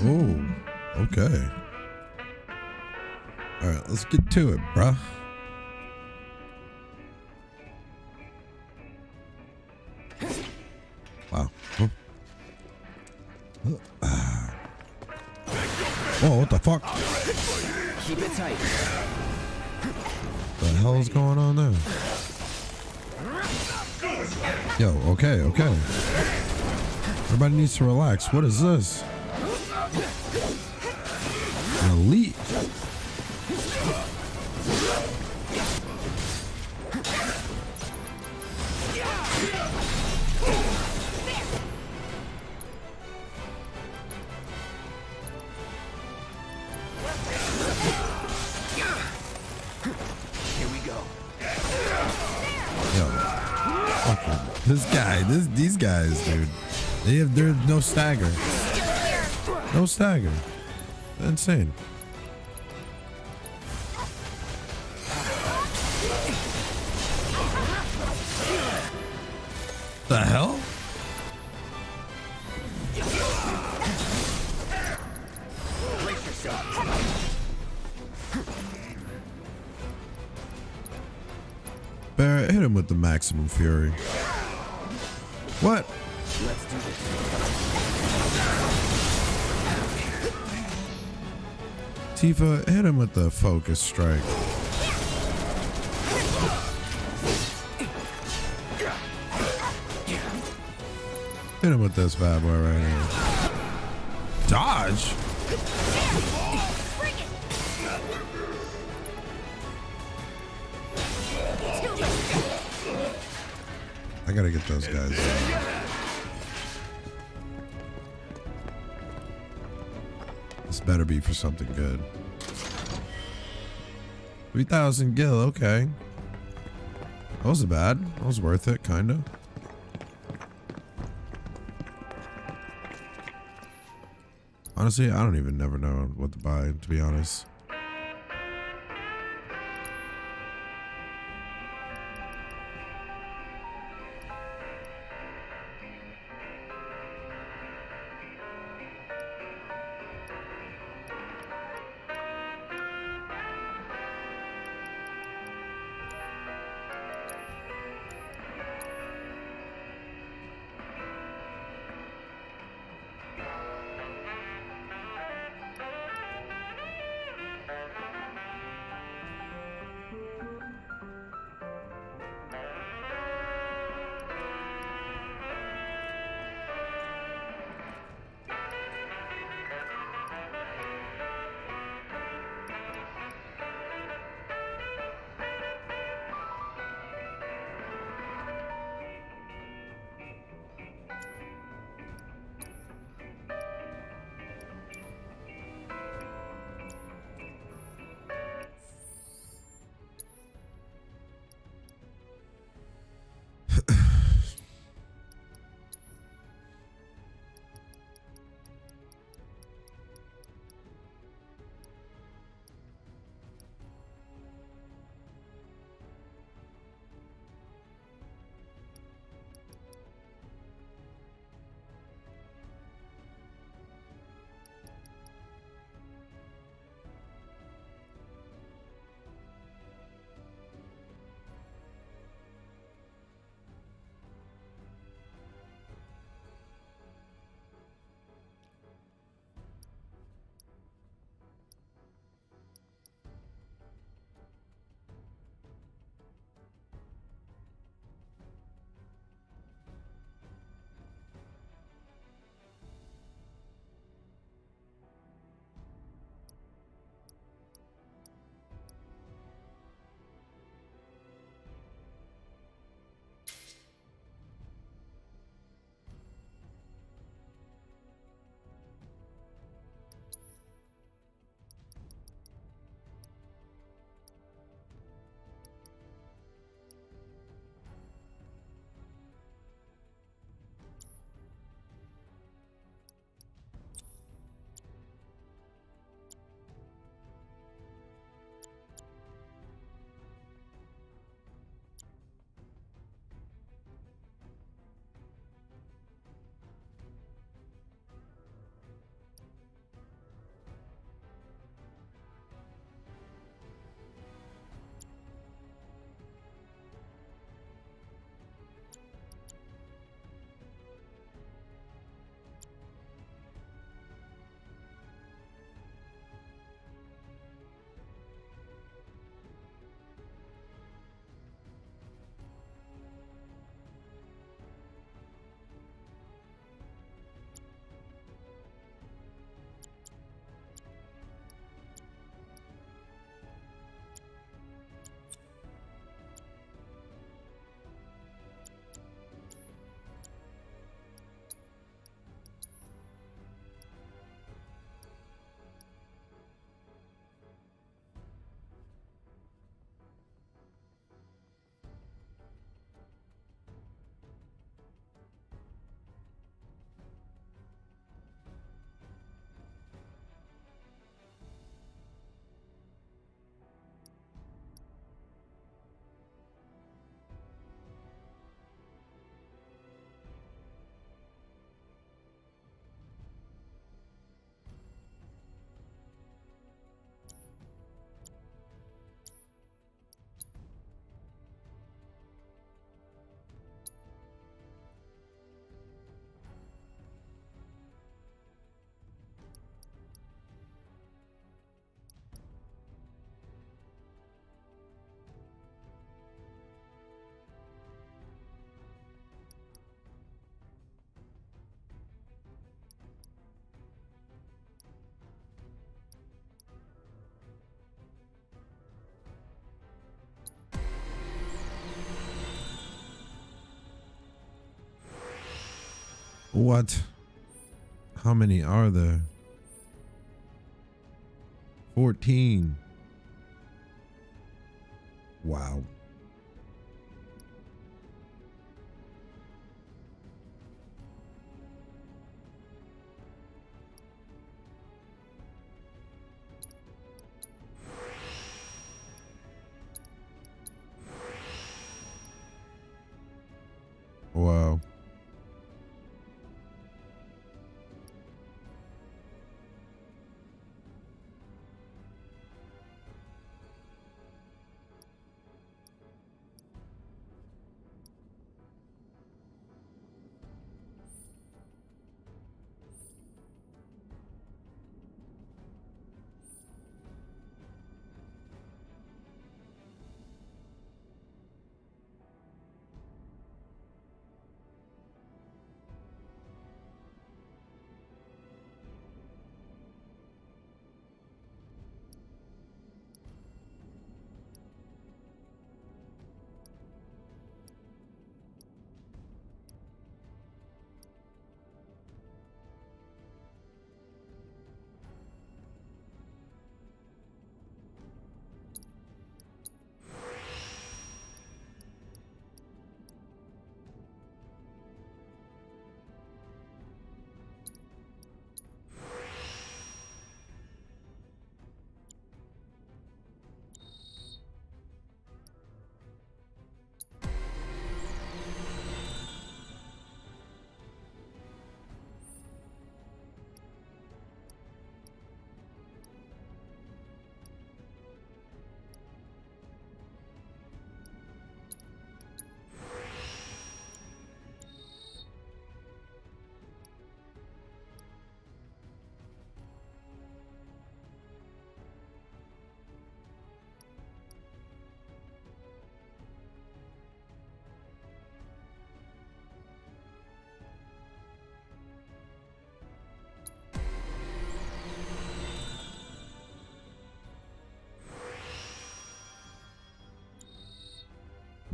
Oh, okay. All right, let's get to it, bruh. Wow. Oh. Whoa, what the fuck? Keep it tight. What the hell is going on there? Yo, okay, okay. Everybody needs to relax. What is this? An elite. Here we go. Yo, fucking this guy, these guys, dude. There's no stagger. No stagger. Insane. The hell? Brace yourself. Barrett, hit him with the maximum fury. What? Let's do this. Tifa, hit him with the focus strike. Hit him with this bad boy right here. Dodge? I gotta get those guys. This better be for something good. 3,000 gil, okay. That wasn't bad. That was worth it, kinda. Honestly, I don't even never know what to buy, to be honest. What? How many are there? 14. Wow. Wow.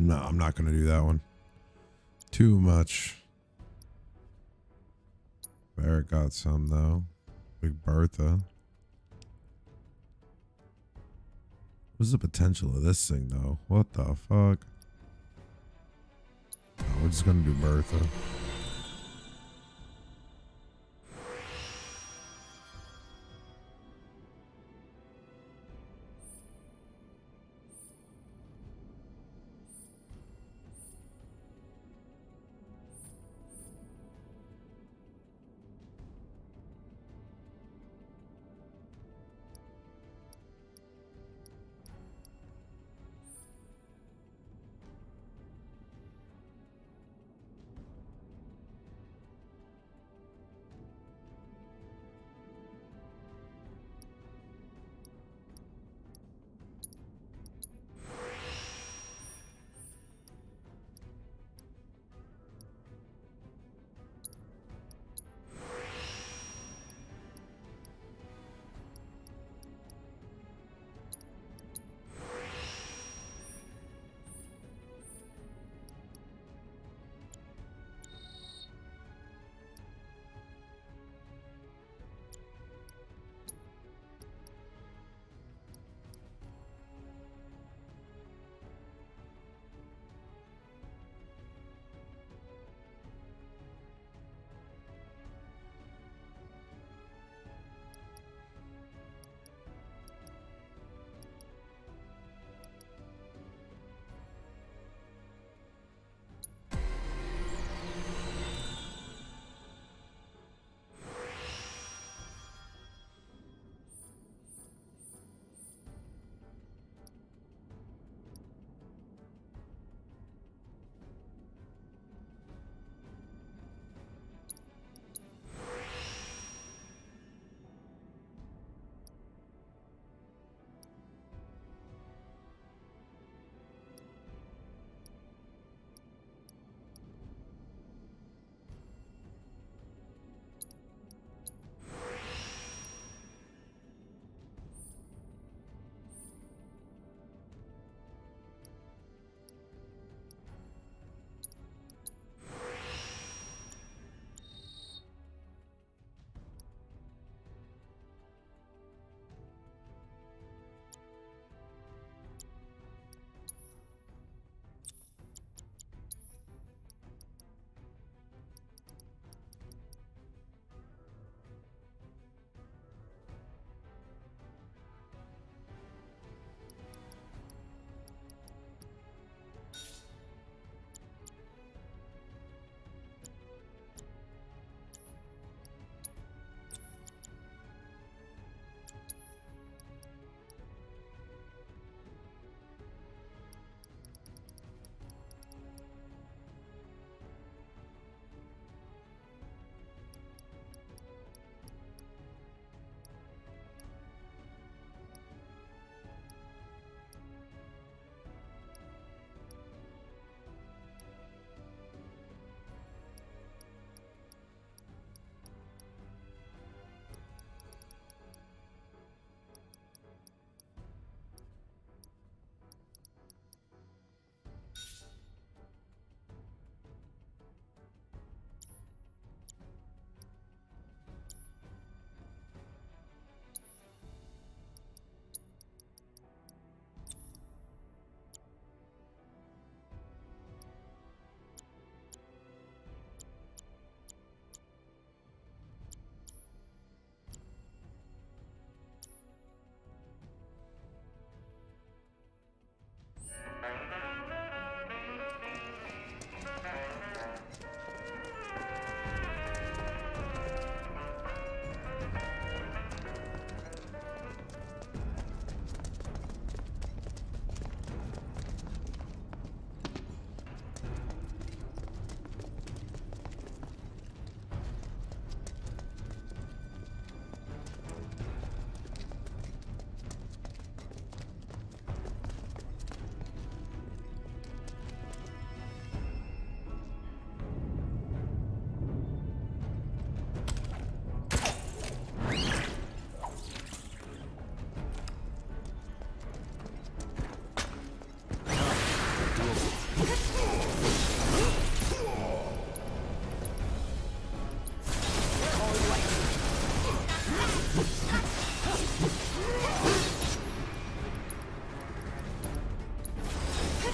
No, I'm not going to do that one. Too much. Barrett got some, though. Big Bertha. What's the potential of this thing, though? What the fuck? No, we're just going to do Bertha.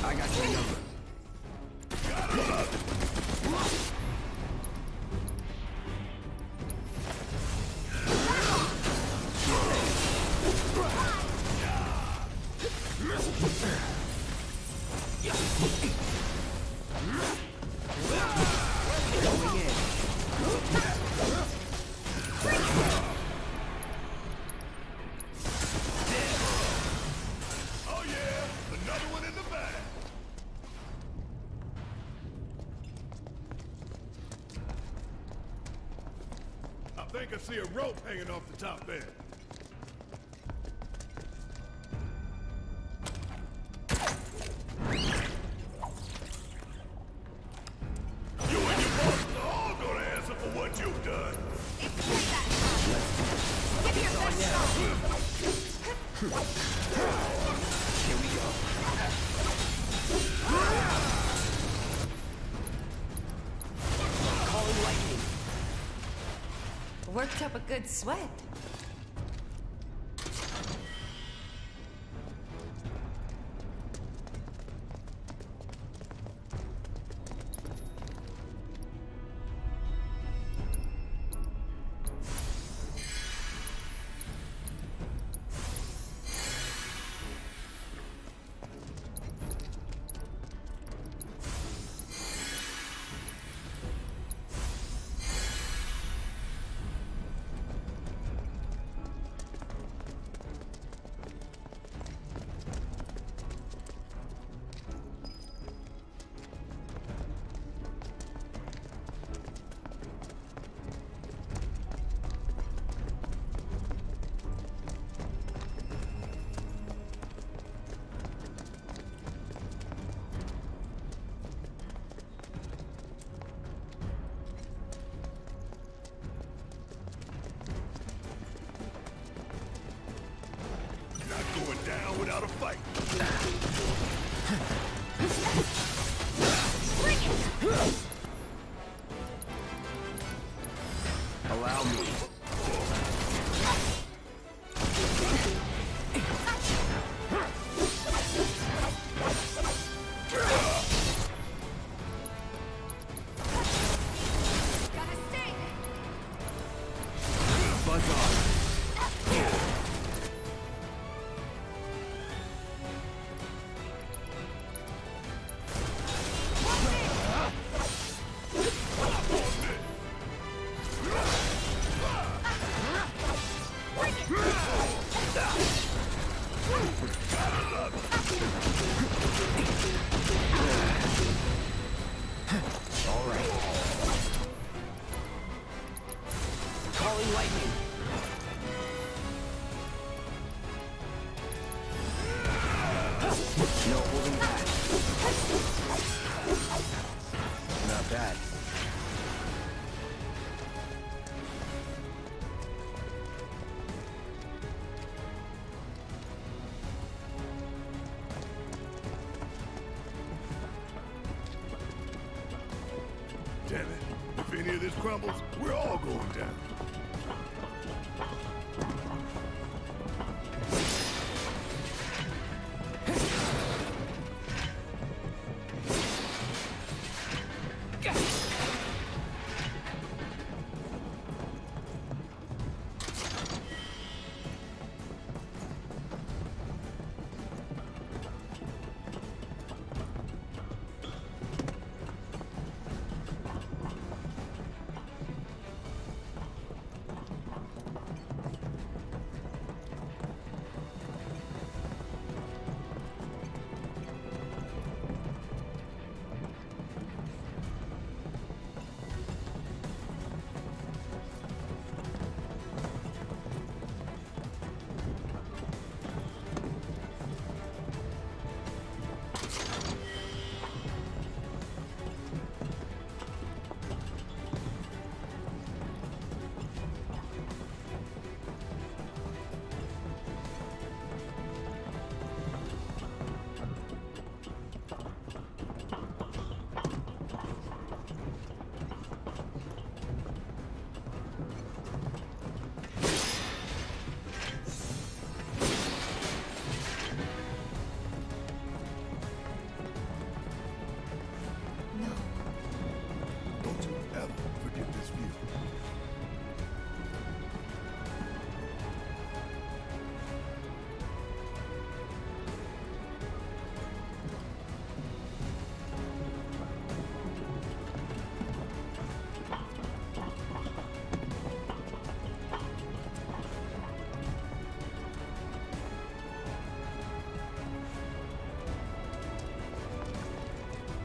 I got your number. Oh yeah, another one in the bag. I think I see a rope hanging off the top end. You and your boss are all gonna answer for what you've done. Give me your best shot. Here we go. Calling lightning. Worked up a good sweat. Not going down without a fight. Allow me. Gotta stay. Buzz off. All right. Calling lightning. No holding back. Not bad. Damn it. If any of this crumbles, we're all going down.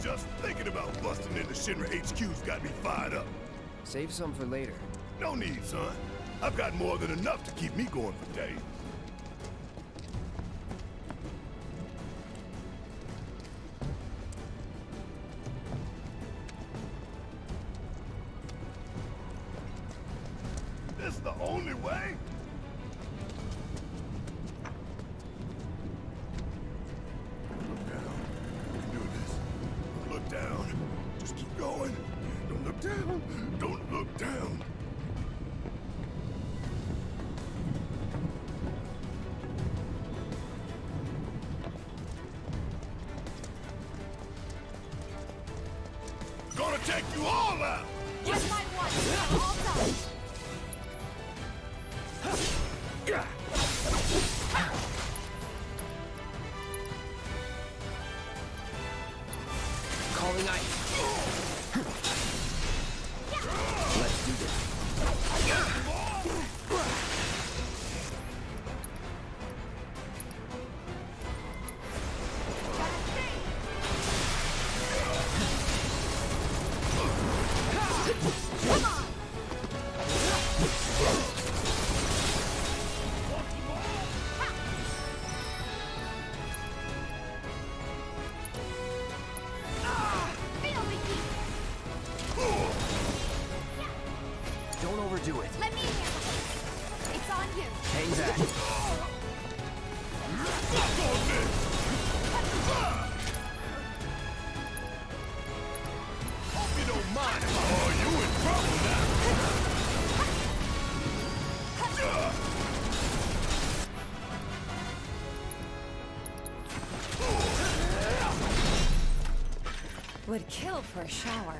Just thinking about busting into Shinra HQ's got me fired up. Save some for later. No need, son. I've got more than enough to keep me going for days. This the only way? Look down. You can do this. Don't look down. Just keep going. Don't look down. Don't look down. Gonna take you all out! With my one, all done. Calling ice. Let's do this. Don't overdo it. Let me handle it. It's on you. Hang back. Hope you don't mind. Oh, you in trouble now. Would kill for a shower.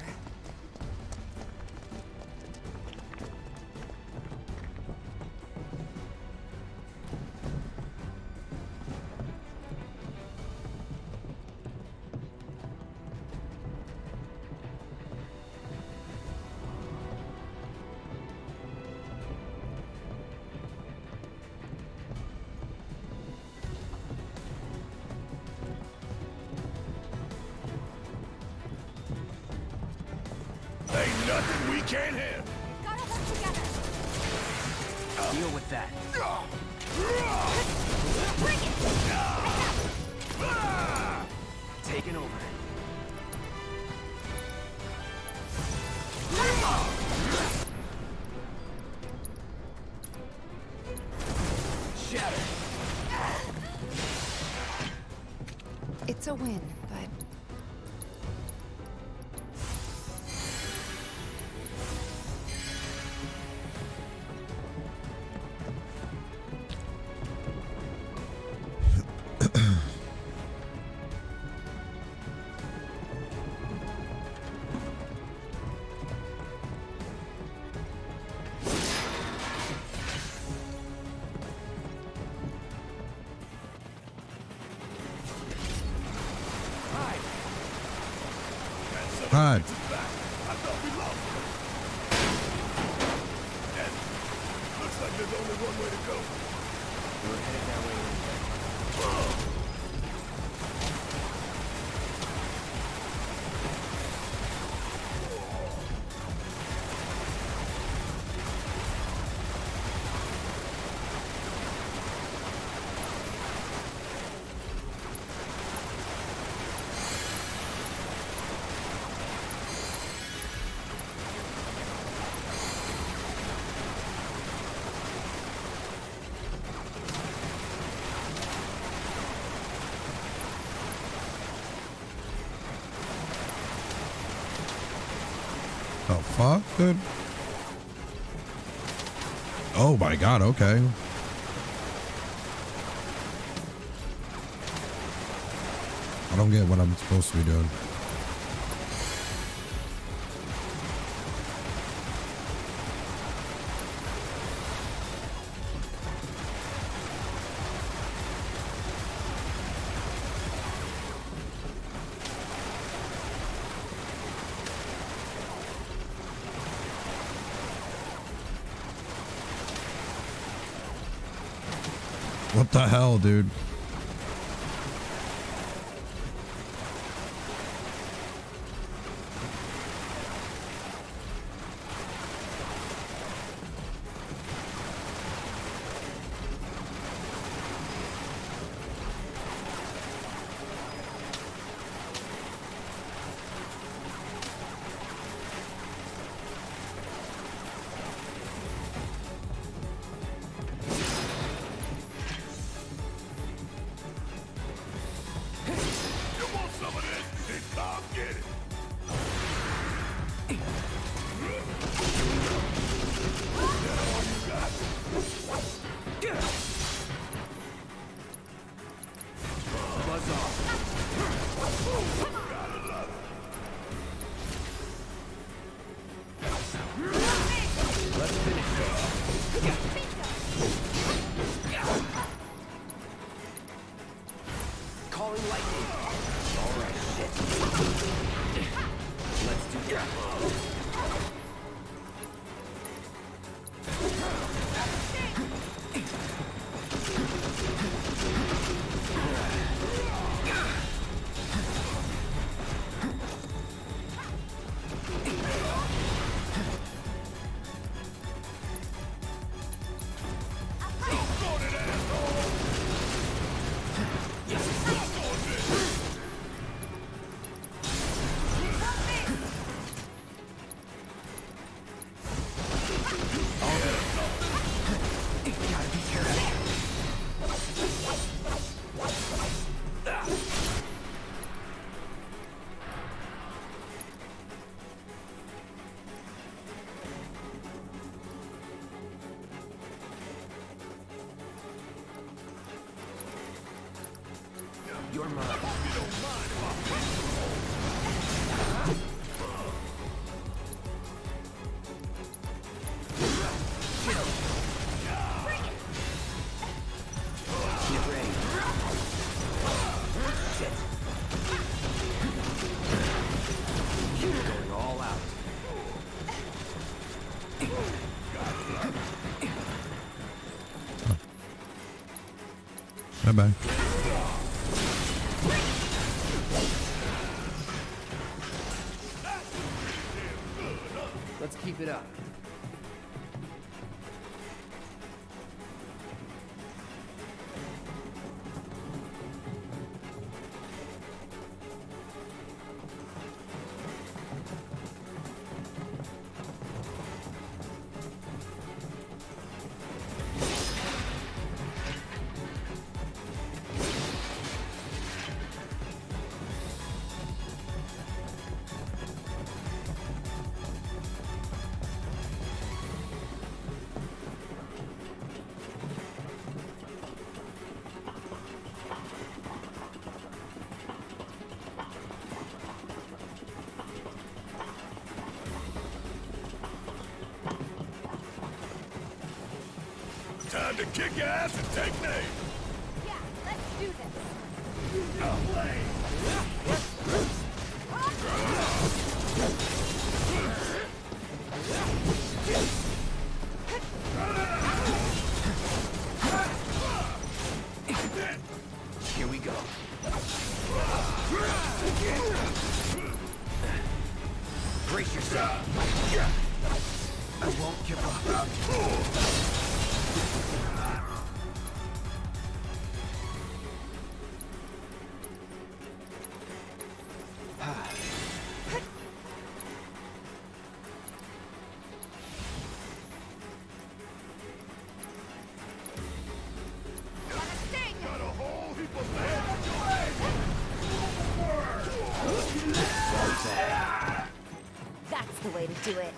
Ain't nothing we can't handle. Gotta work together. Deal with that. Bring it! Taking over. Shatter. It's a win, but Hide. I thought we lost him. And looks like there's only one way to go. We're headed that way. The fuck, dude? Oh my god, okay. I don't get what I'm supposed to be doing. What the hell, dude? Come get it! Buzz off. Let's finish this. Calling lightning. All right, shit. Let's do that. You're mine. You don't mind Get ready. Shit. You're going all out. Bye-bye. Let's keep it up. Time to kick ass and take names. Yeah, let's do this. Here we go. Brace yourself. I won't give up. Got a whole heap of That's the way to do it.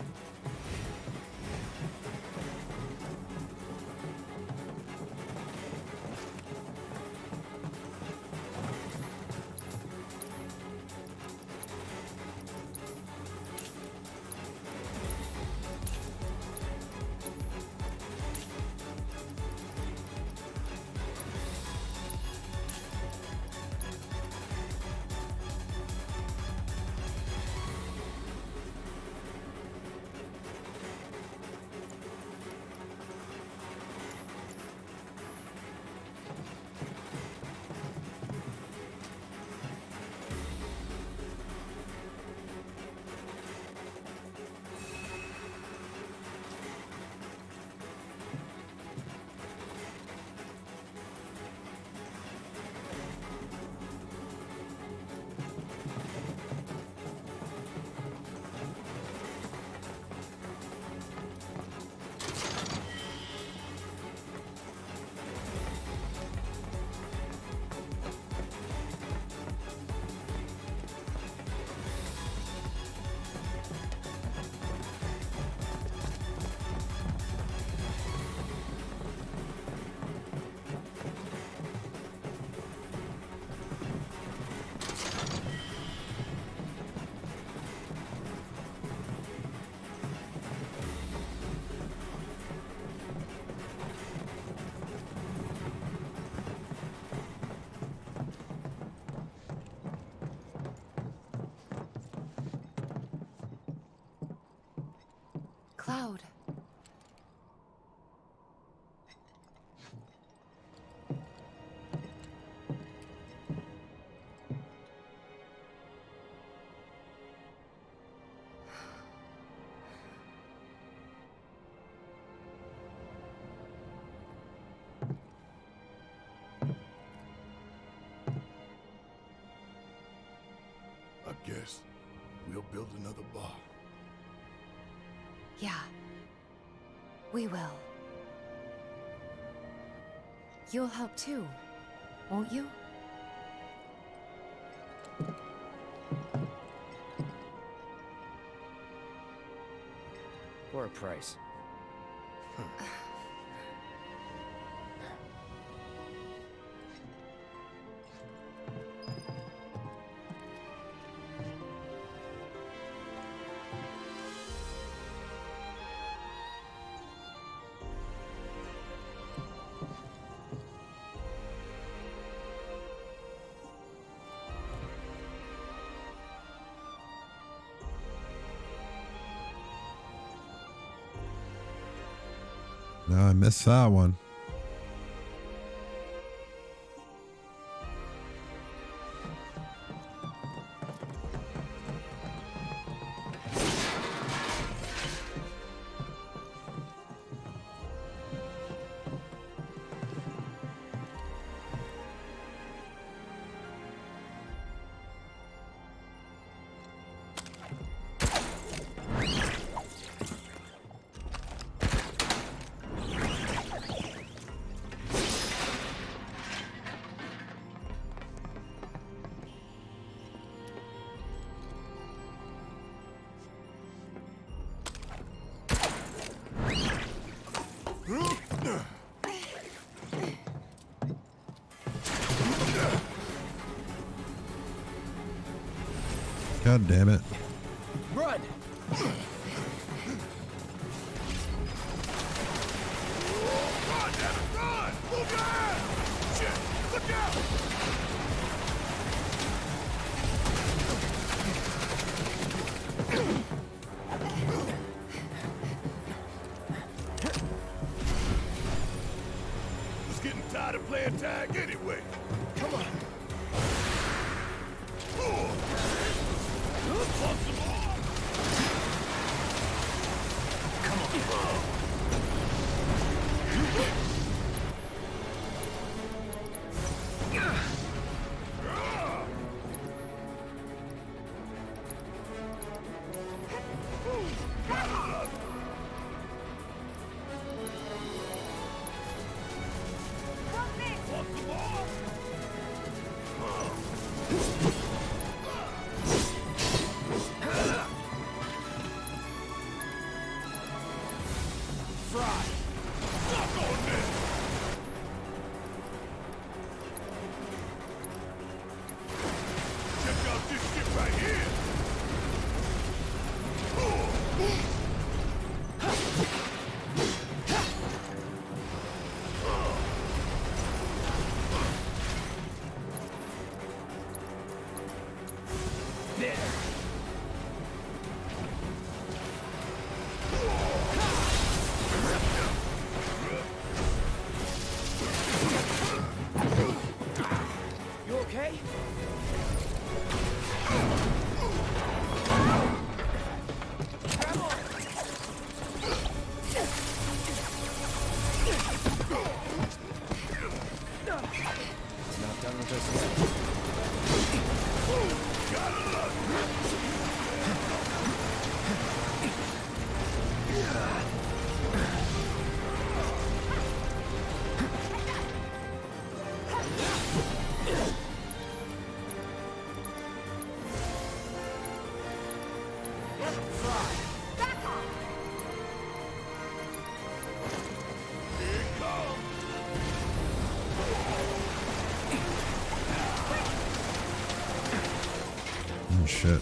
Cloud. I guess we'll build another bar. Yeah. We will. You'll help too, won't you? For a price. No, I missed that one. God damn it. Run! Run, damn it, run! Move your ass! Shit, look out! Was getting tired of playing tag anyway. Come on. Want some more? Come on. Want some more? You okay? It's not done with us Oh shit.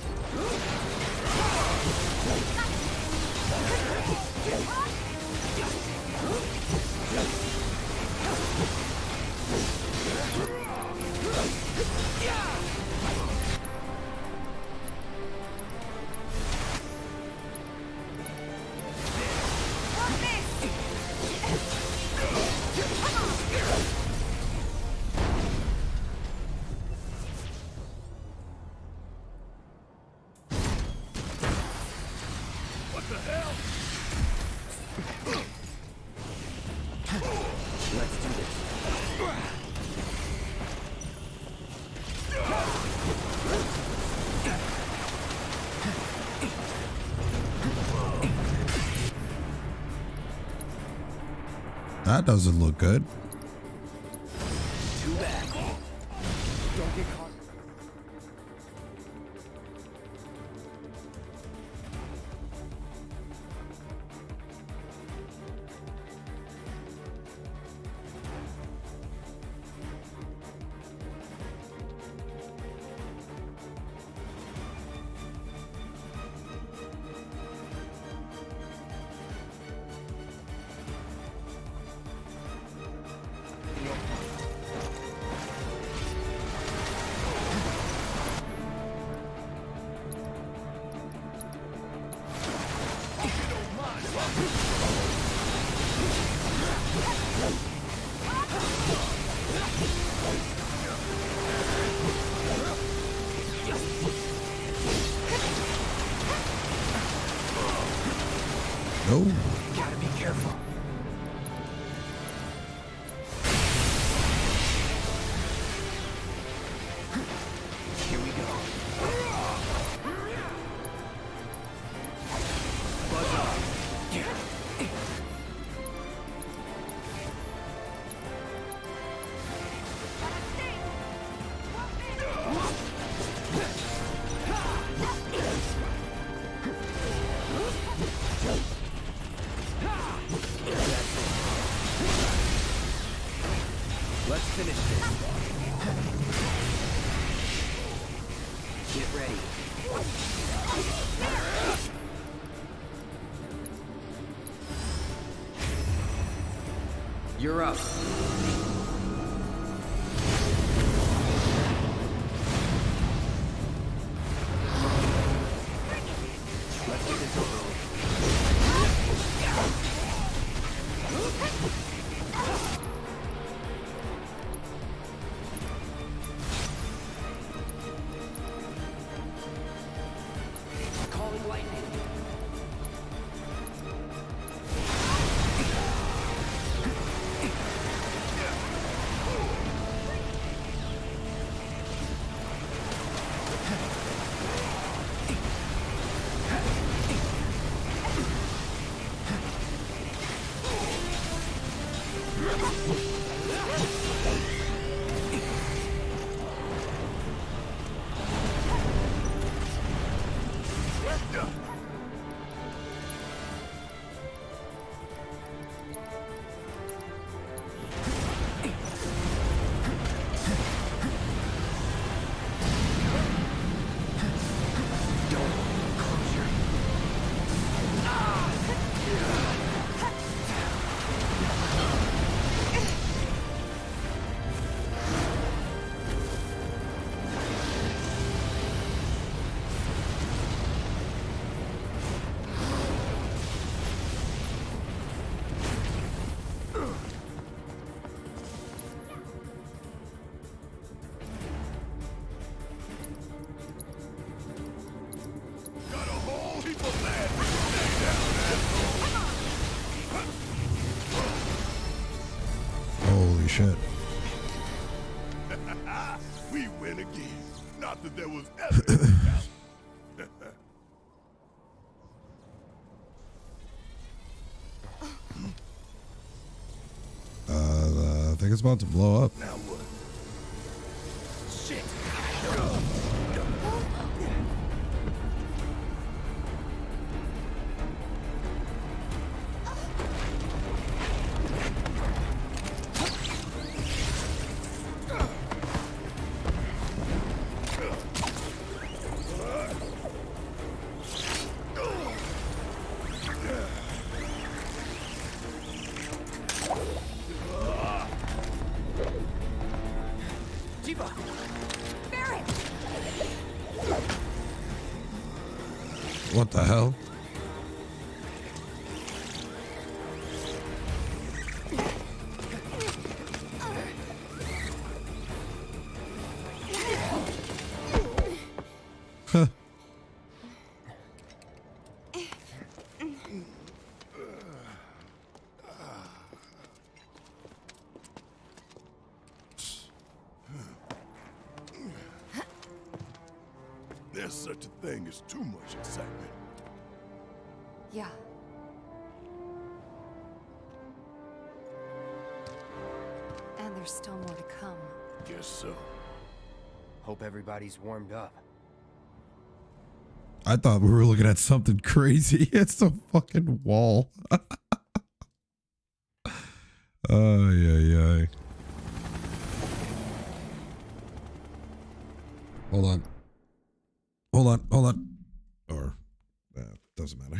The hell? Let's do this. That doesn't look good. Too bad. Don't get caught. No. Gotta be careful. Here we go. Buzz off. Let's finish this. Get ready. You're up. Let's get this over with. Calling lightning. Got a whole heap of land. Stay down, asshole. Holy shit. We win again. Not that there was ever any doubt. I think it's about to blow up. Now what? Shit. Tifa! Barret! What the hell? Huh. too much excitement. Yeah. And there's still more to come. Guess so. Hope everybody's warmed up. I thought we were looking at something crazy. It's a fucking wall. Ay. Hold on. Or, doesn't matter.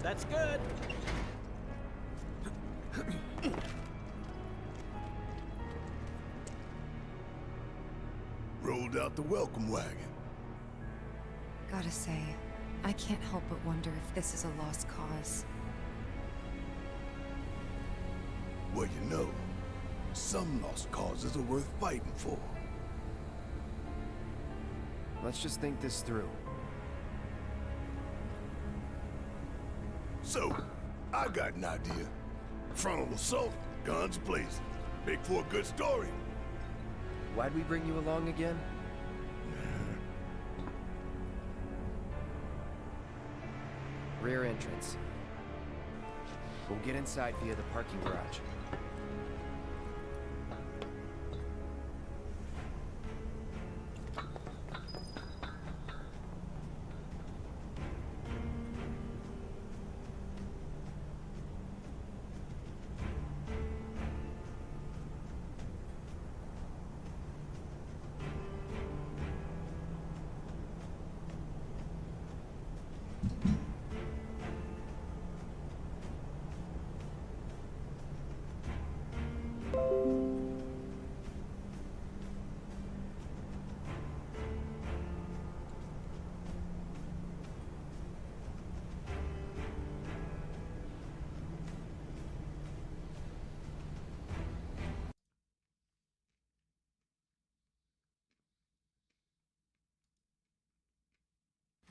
That's good. Rolled out the welcome wagon. Gotta say, I can't help but wonder if this is a lost cause. Well, you know, some lost causes are worth fighting for. Let's just think this through. So, I got an idea. Frontal assault, guns blazing. Make for a good story. Why'd we bring you along again? Rear entrance. We'll get inside via the parking garage.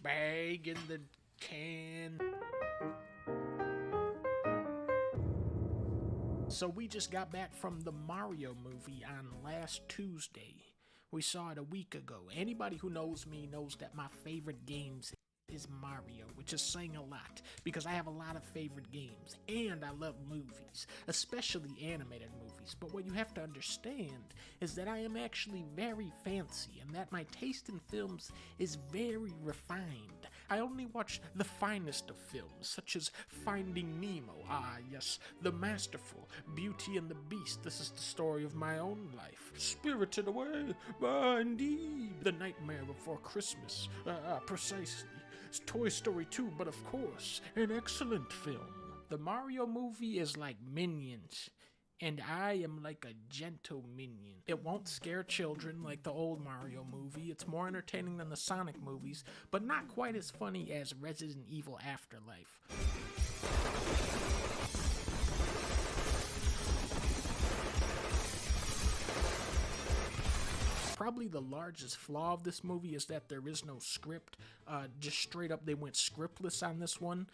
bag in the can. So we just got back from the Mario movie on last Tuesday. We saw it a week ago. Anybody who knows me knows that my favorite games is Mario, which is saying a lot because I have a lot of favorite games and I love movies, especially animated movies. But what you have to understand is that I am actually very fancy and that my taste in films is very refined. I only watch the finest of films, such as Finding Nemo, ah yes, the masterful Beauty and the Beast, this is the story of my own life, Spirited Away, indeed, The Nightmare Before Christmas, precisely, Toy Story 2, but of course, an excellent film. The Mario movie is like Minions, and I am like a gentle minion. It won't scare children like the old Mario movie. It's more entertaining than the Sonic movies, but not quite as funny as Resident Evil Afterlife. Probably the largest flaw of this movie is that there is no script. Just straight up, they went scriptless on this one.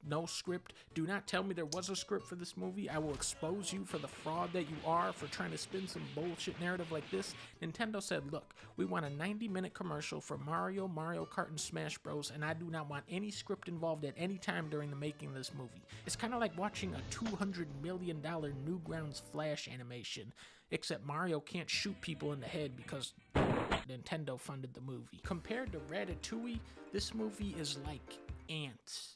No script. Do not tell me there was a script for this movie. I will expose you for the fraud that you are for trying to spin some bullshit narrative like this. Nintendo said, look, we want a 90-minute commercial for Mario, Mario Kart, and Smash Bros, and I do not want any script involved at any time during the making of this movie. It's kind of like watching a $200 million Newgrounds Flash animation, except Mario can't shoot people in the head because Nintendo funded the movie. Compared to Ratatouille, this movie is like Ants.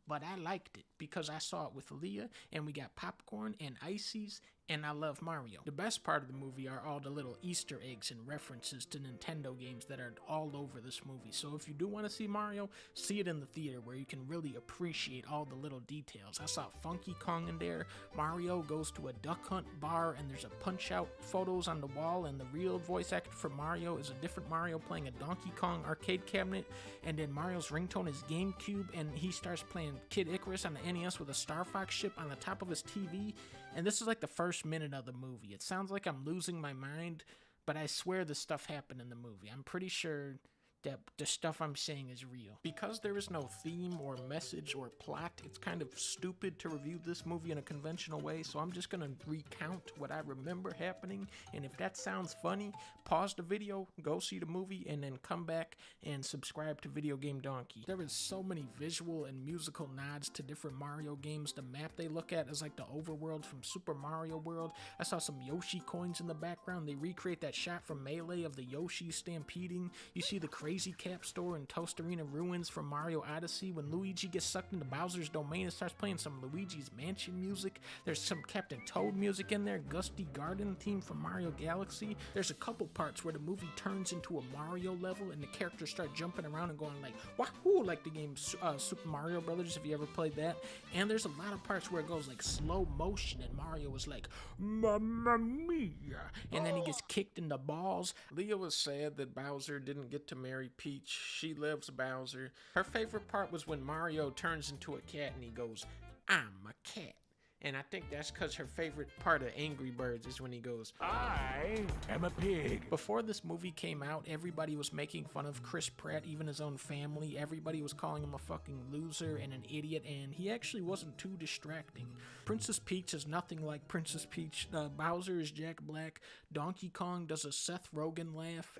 But I liked it because I saw it with Leah and we got popcorn and ices and I love Mario. The best part of the movie are all the little Easter eggs and references to Nintendo games that are all over this movie. So if you do want to see Mario, see it in the theater where you can really appreciate all the little details. I saw Funky Kong in there. Mario goes to a duck hunt bar and there's a punch out photos on the wall and the real voice actor for Mario is a different Mario playing a Donkey Kong arcade cabinet, and then Mario's ringtone is GameCube and he starts playing Kid Icarus on the NES with a Star Fox ship on the top of his TV. And this is like the first minute of the movie. It sounds like I'm losing my mind, but I swear this stuff happened in the movie. I'm pretty sure that the stuff I'm saying is real. Because there is no theme or message or plot, it's kind of stupid to review this movie in a conventional way, so I'm just gonna recount what I remember happening, and if that sounds funny, pause the video, go see the movie, and then come back and subscribe to Video Game Donkey. There is so many visual and musical nods to different Mario games. The map they look at is like the overworld from Super Mario World. I saw some Yoshi coins in the background. They recreate that shot from Melee of the Yoshi stampeding. You see the Crazy Cap store and Toasterina Ruins from Mario Odyssey. When Luigi gets sucked into Bowser's domain and starts playing some Luigi's Mansion music. There's some Captain Toad music in there, Gusty Garden theme from Mario Galaxy. There's a couple parts where the movie turns into a Mario level and the characters start jumping around and going like wahoo, like the game Super Mario Brothers, if you ever played that. And there's a lot of parts where it goes like slow motion and Mario is like Mamma Mia, and then he gets kicked in the balls. Leah was sad that Bowser didn't get to marry Peach. She loves Bowser. Her favorite part was when Mario turns into a cat and he goes, I'm a cat. And I think that's because her favorite part of Angry Birds is when he goes, I am a pig. Before this movie came out, everybody was making fun of Chris Pratt, even his own family. Everybody was calling him a fucking loser and an idiot, and he actually wasn't too distracting. Princess Peach is nothing like Princess Peach. Bowser is Jack Black. Donkey Kong does a Seth Rogen laugh.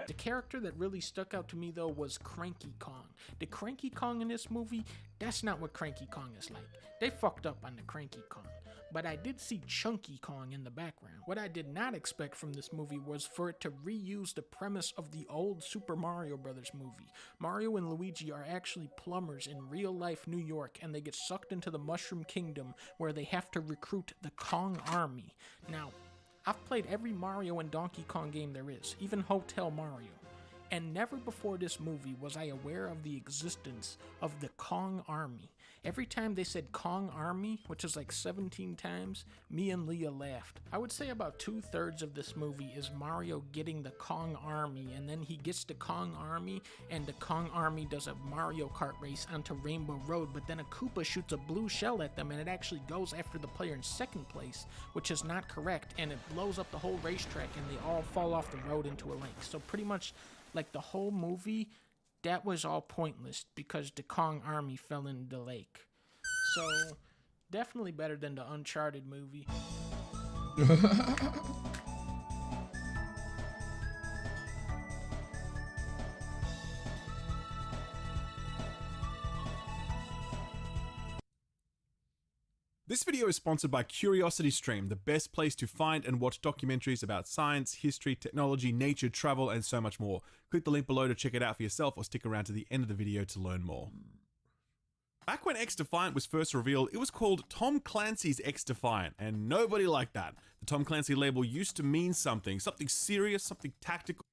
The character that really stuck out to me, though, was Cranky Kong. The Cranky Kong in this movie, that's not what Cranky Kong is like. They fucked up on the Cranky Kong. But I did see Chunky Kong in the background. What I did not expect from this movie was for it to reuse the premise of the old Super Mario Brothers movie. Mario and Luigi are actually plumbers in real-life New York, and they get sucked into the Mushroom Kingdom where they have to recruit the Kong Army. Now, I've played every Mario and Donkey Kong game there is, even Hotel Mario. And never before this movie was I aware of the existence of the Kong Army. Every time they said Kong Army, which is like 17 times, me and Leah laughed. I would say about 2/3 of this movie is Mario getting the Kong Army, and then he gets the Kong Army, and the Kong Army does a Mario Kart race onto Rainbow Road, but then a Koopa shoots a blue shell at them, and it actually goes after the player in second place, which is not correct, and it blows up the whole racetrack, and they all fall off the road into a lake. So pretty much, like, the whole movie that was all pointless because the Kong army fell into the lake. So, definitely better than the Uncharted movie. This video is sponsored by CuriosityStream, the best place to find and watch documentaries about science, history, technology, nature, travel, and so much more. Click the link below to check it out for yourself or stick around to the end of the video to learn more. Back when X-Defiant was first revealed, it was called Tom Clancy's X-Defiant, and nobody liked that. The Tom Clancy label used to mean something serious, something tactical,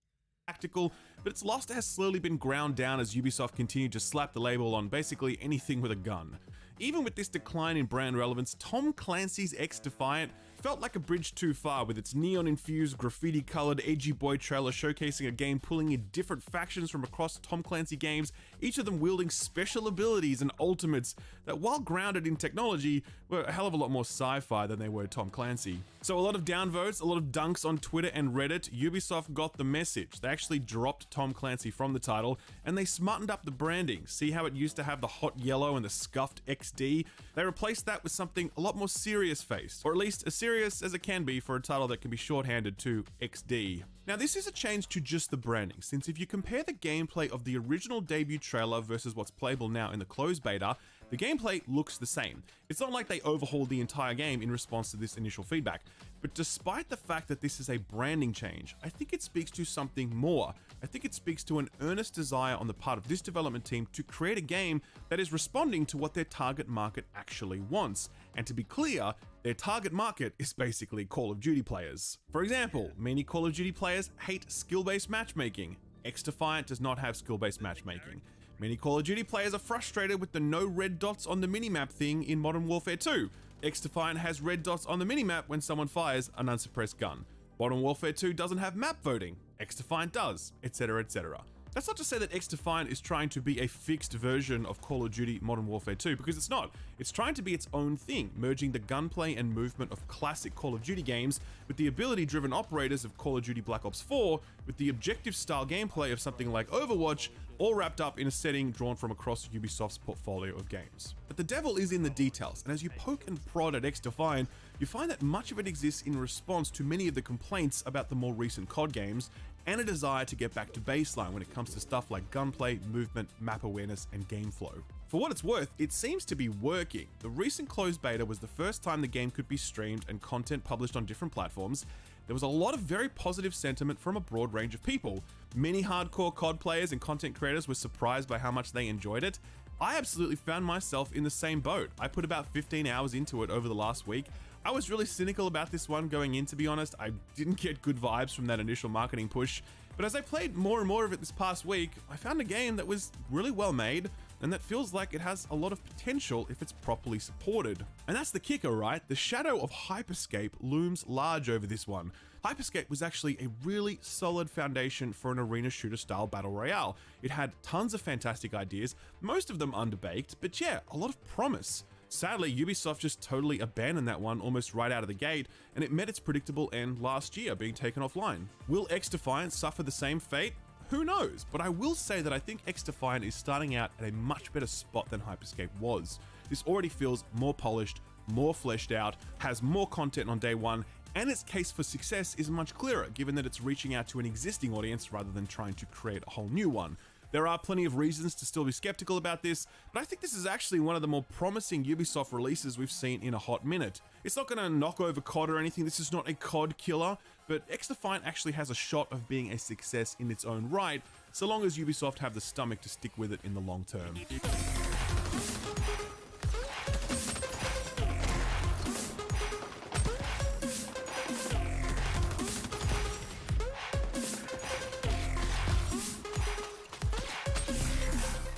but its luster has slowly been ground down as Ubisoft continued to slap the label on basically anything with a gun. Even with this decline in brand relevance, Tom Clancy's X-Defiant felt like a bridge too far, with its neon-infused, graffiti-colored, edgy boy trailer showcasing a game pulling in different factions from across Tom Clancy games, each of them wielding special abilities and ultimates that, while grounded in technology, were a hell of a lot more sci-fi than they were Tom Clancy. So a lot of downvotes, a lot of dunks on Twitter and Reddit. Ubisoft got the message. They actually dropped Tom Clancy from the title, and they smartened up the branding. See how it used to have the hot yellow and the scuffed XD? They replaced that with something a lot more serious-faced, or at least as serious as it can be for a title that can be shorthanded to XD. Now, this is a change to just the branding, since if you compare the gameplay of the original debut trailer versus what's playable now in the closed beta, the gameplay looks the same. It's not like they overhauled the entire game in response to this initial feedback, but despite the fact that this is a branding change, I think it speaks to something more. I think it speaks to an earnest desire on the part of this development team to create a game that is responding to what their target market actually wants. And to be clear, their target market is basically Call of Duty players. For example, many Call of Duty players hate skill-based matchmaking. X-Defiant does not have skill-based matchmaking. Many Call of Duty players are frustrated with the no red dots on the minimap thing in Modern Warfare 2. X-Defiant has red dots on the minimap when someone fires an unsuppressed gun. Modern Warfare 2 doesn't have map voting. X-Defiant does, etc, etc. That's not to say that X-Defiant is trying to be a fixed version of Call of Duty Modern Warfare 2, because it's not. It's trying to be its own thing, merging the gunplay and movement of classic Call of Duty games with the ability-driven operators of Call of Duty Black Ops 4, with the objective-style gameplay of something like Overwatch, all wrapped up in a setting drawn from across Ubisoft's portfolio of games. But the devil is in the details, and as you poke and prod at X-Defiant, you find that much of it exists in response to many of the complaints about the more recent COD games, and a desire to get back to baseline when it comes to stuff like gunplay, movement, map awareness, and game flow. For what it's worth, it seems to be working. The recent closed beta was the first time the game could be streamed and content published on different platforms. There was a lot of very positive sentiment from a broad range of people. Many hardcore COD players and content creators were surprised by how much they enjoyed it. I absolutely found myself in the same boat. I put about 15 hours into it over the last week. I was really cynical about this one going in, to be honest. I didn't get good vibes from that initial marketing push, but as I played more and more of it this past week, I found a game that was really well made and that feels like it has a lot of potential if it's properly supported. And that's the kicker, right? The shadow of Hyperscape looms large over this one. Hyperscape was actually a really solid foundation for an arena shooter style battle royale. It had tons of fantastic ideas, most of them underbaked, but yeah, a lot of promise. Sadly, Ubisoft just totally abandoned that one almost right out of the gate, and it met its predictable end last year, being taken offline. Will X-Defiant suffer the same fate? Who knows, but I will say that I think X-Defiant is starting out at a much better spot than Hyperscape was. This already feels more polished, more fleshed out, has more content on day one, and its case for success is much clearer, given that it's reaching out to an existing audience rather than trying to create a whole new one. There are plenty of reasons to still be skeptical about this, but I think this is actually one of the more promising Ubisoft releases we've seen in a hot minute. It's not going to knock over COD or anything, this is not a COD killer, but X-Defiant actually has a shot of being a success in its own right, so long as Ubisoft have the stomach to stick with it in the long term.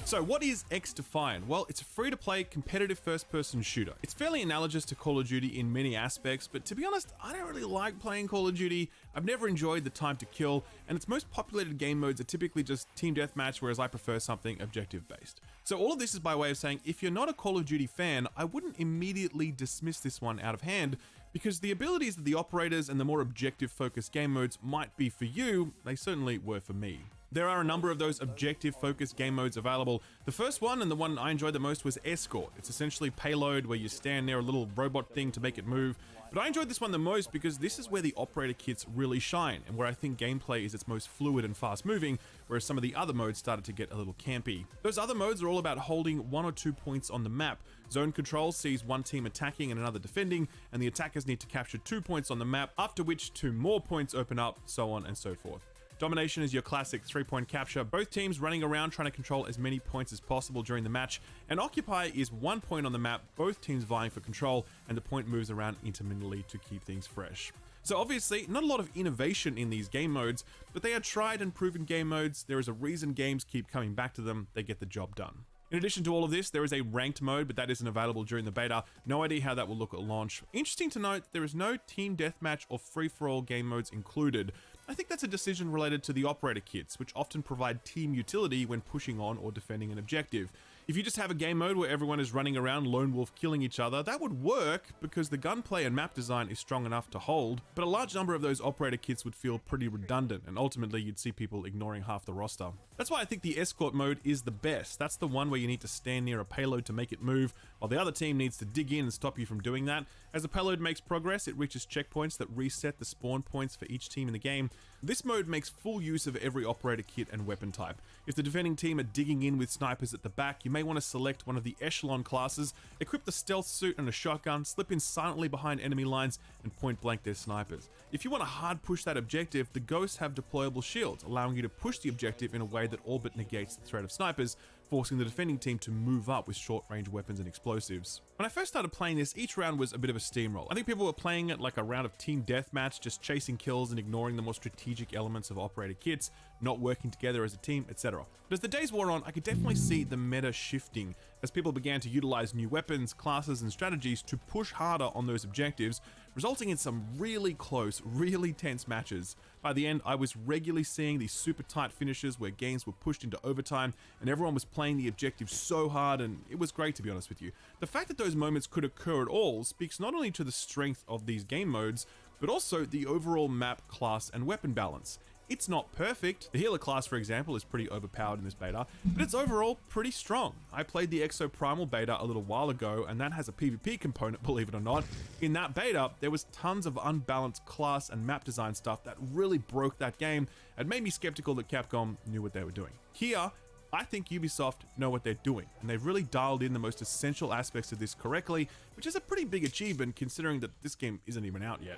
So what is X-Defiant? Well, it's a free-to-play competitive first-person shooter. It's fairly analogous to Call of Duty in many aspects, but to be honest, I don't really like playing Call of Duty. I've never enjoyed the time to kill, and its most populated game modes are typically just team deathmatch, whereas I prefer something objective-based. So all of this is by way of saying, if you're not a Call of Duty fan, I wouldn't immediately dismiss this one out of hand, because the abilities of the operators and the more objective-focused game modes might be for you, they certainly were for me. There are a number of those objective-focused game modes available. The first one, and the one I enjoyed the most, was Escort. It's essentially payload, where you stand near a little robot thing to make it move. But I enjoyed this one the most because this is where the operator kits really shine, and where I think gameplay is its most fluid and fast-moving, whereas some of the other modes started to get a little campy. Those other modes are all about holding 1 or 2 points on the map. Zone control sees one team attacking and another defending, and the attackers need to capture 2 points on the map, after which 2 more points open up, so on and so forth. Domination is your classic 3-point capture, both teams running around trying to control as many points as possible during the match, and Occupy is 1 point on the map, both teams vying for control, and the point moves around intermittently to keep things fresh. So obviously, not a lot of innovation in these game modes, but they are tried and proven game modes. There is a reason games keep coming back to them. They get the job done. In addition to all of this, there is a ranked mode, but that isn't available during the beta. No idea how that will look at launch. Interesting to note, there is no team deathmatch or free-for-all game modes included. I think that's a decision related to the operator kits, which often provide team utility when pushing on or defending an objective. If you just have a game mode where everyone is running around lone wolf killing each other, that would work because the gunplay and map design is strong enough to hold, but a large number of those operator kits would feel pretty redundant, and ultimately you'd see people ignoring half the roster. That's why I think the Escort mode is the best. That's the one where you need to stand near a payload to make it move, while the other team needs to dig in and stop you from doing that. As the payload makes progress, it reaches checkpoints that reset the spawn points for each team in the game. This mode makes full use of every operator kit and weapon type. If the defending team are digging in with snipers at the back, you may want to select one of the Echelon classes, equip the stealth suit and a shotgun, slip in silently behind enemy lines, and point blank their snipers. If you want to hard push that objective, the Ghosts have deployable shields, allowing you to push the objective in a way that all but negates the threat of snipers, forcing the defending team to move up with short-range weapons and explosives. When I first started playing this, each round was a bit of a steamroll. I think people were playing it like a round of team deathmatch, just chasing kills and ignoring the more strategic elements of operator kits, not working together as a team, etc. But as the days wore on, I could definitely see the meta shifting as people began to utilize new weapons, classes, and strategies to push harder on those objectives, resulting in some really close, really tense matches. By the end, I was regularly seeing these super tight finishes where games were pushed into overtime and everyone was playing the objective so hard, and it was great, to be honest with you. The fact that those moments could occur at all speaks not only to the strength of these game modes, but also the overall map, class, and weapon balance. It's not perfect. The healer class, for example, is pretty overpowered in this beta, but it's overall pretty strong. I played the Exoprimal beta a little while ago, and that has a PvP component, believe it or not. In that beta, there was tons of unbalanced class and map design stuff that really broke that game and made me skeptical that Capcom knew what they were doing. Here, I think Ubisoft know what they're doing, and they've really dialed in the most essential aspects of this correctly, which is a pretty big achievement considering that this game isn't even out yet.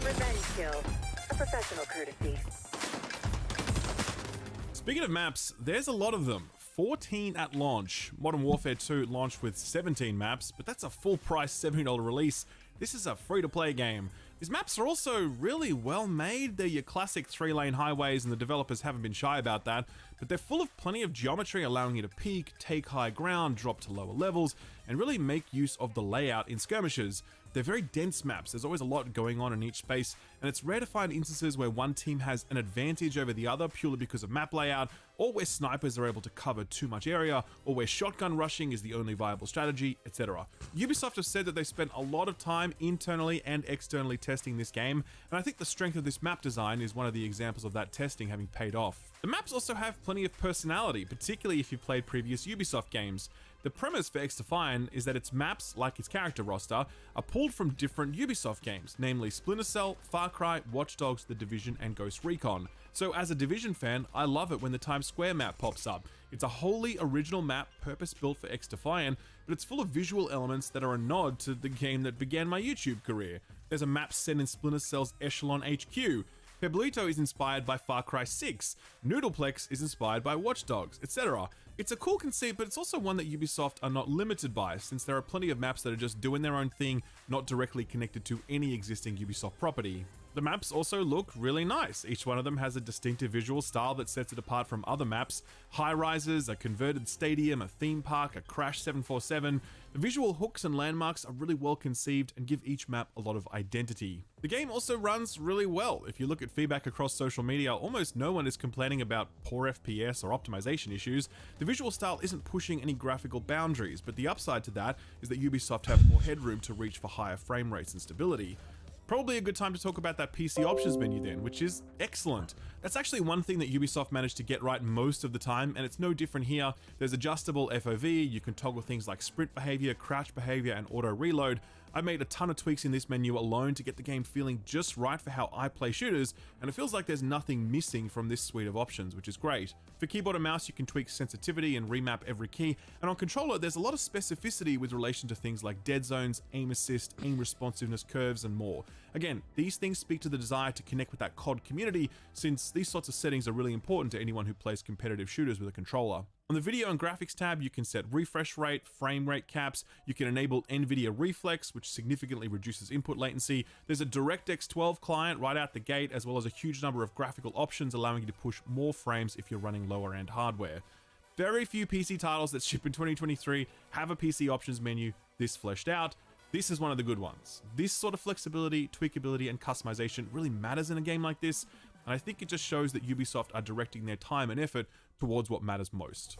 Revenge kill. A professional courtesy. Speaking of maps, there's a lot of them. 14 at launch. Modern Warfare 2 launched with 17 maps, but that's a full price $70 release. This is a free-to-play game. These maps are also really well made. They're your classic 3-lane highways, and the developers haven't been shy about that, but they're full of plenty of geometry allowing you to peek, take high ground, drop to lower levels, and really make use of the layout in skirmishes. They're very dense maps, there's always a lot going on in each space, and it's rare to find instances where one team has an advantage over the other purely because of map layout, or where snipers are able to cover too much area, or where shotgun rushing is the only viable strategy, etc. Ubisoft have said that they spent a lot of time internally and externally testing this game, and I think the strength of this map design is one of the examples of that testing having paid off. The maps also have plenty of personality, particularly if you've played previous Ubisoft games. The premise for XDefiant is that its maps, like its character roster, are pulled from different Ubisoft games, namely Splinter Cell, Far Cry, Watch Dogs, The Division, and Ghost Recon. So as a Division fan, I love it when the Times Square map pops up. It's a wholly original map purpose-built for XDefiant, but it's full of visual elements that are a nod to the game that began my YouTube career. There's a map set in Splinter Cell's Echelon HQ. Pueblito is inspired by Far Cry 6, Noodleplex is inspired by Watch Dogs, etc. It's a cool conceit, but it's also one that Ubisoft are not limited by, since there are plenty of maps that are just doing their own thing, not directly connected to any existing Ubisoft property. The maps also look really nice. Each one of them has a distinctive visual style that sets it apart from other maps. High-rises, a converted stadium, a theme park, a Crash 747. The visual hooks and landmarks are really well conceived and give each map a lot of identity. The game also runs really well. If you look at feedback across social media, almost no one is complaining about poor FPS or optimization issues. The visual style isn't pushing any graphical boundaries, but the upside to that is that Ubisoft have more headroom to reach for higher frame rates and stability. Probably a good time to talk about that PC options menu then, which is excellent. That's actually one thing that Ubisoft managed to get right most of the time, and it's no different here. There's adjustable FOV, you can toggle things like sprint behavior, crouch behavior, and auto reload. I made a ton of tweaks in this menu alone to get the game feeling just right for how I play shooters, and it feels like there's nothing missing from this suite of options, which is great. For keyboard and mouse, you can tweak sensitivity and remap every key, and on controller, there's a lot of specificity with relation to things like dead zones, aim assist, aim responsiveness curves, and more. Again, these things speak to the desire to connect with that COD community, since these sorts of settings are really important to anyone who plays competitive shooters with a controller. On the video and graphics tab, you can set refresh rate, frame rate caps, you can enable NVIDIA Reflex, which significantly reduces input latency. There's a DirectX 12 client right out the gate, as well as a huge number of graphical options allowing you to push more frames if you're running lower end hardware. Very few PC titles that ship in 2023 have a PC options menu this fleshed out. This is one of the good ones. This sort of flexibility, tweakability, and customization really matters in a game like this, and I think it just shows that Ubisoft are directing their time and effort towards what matters most.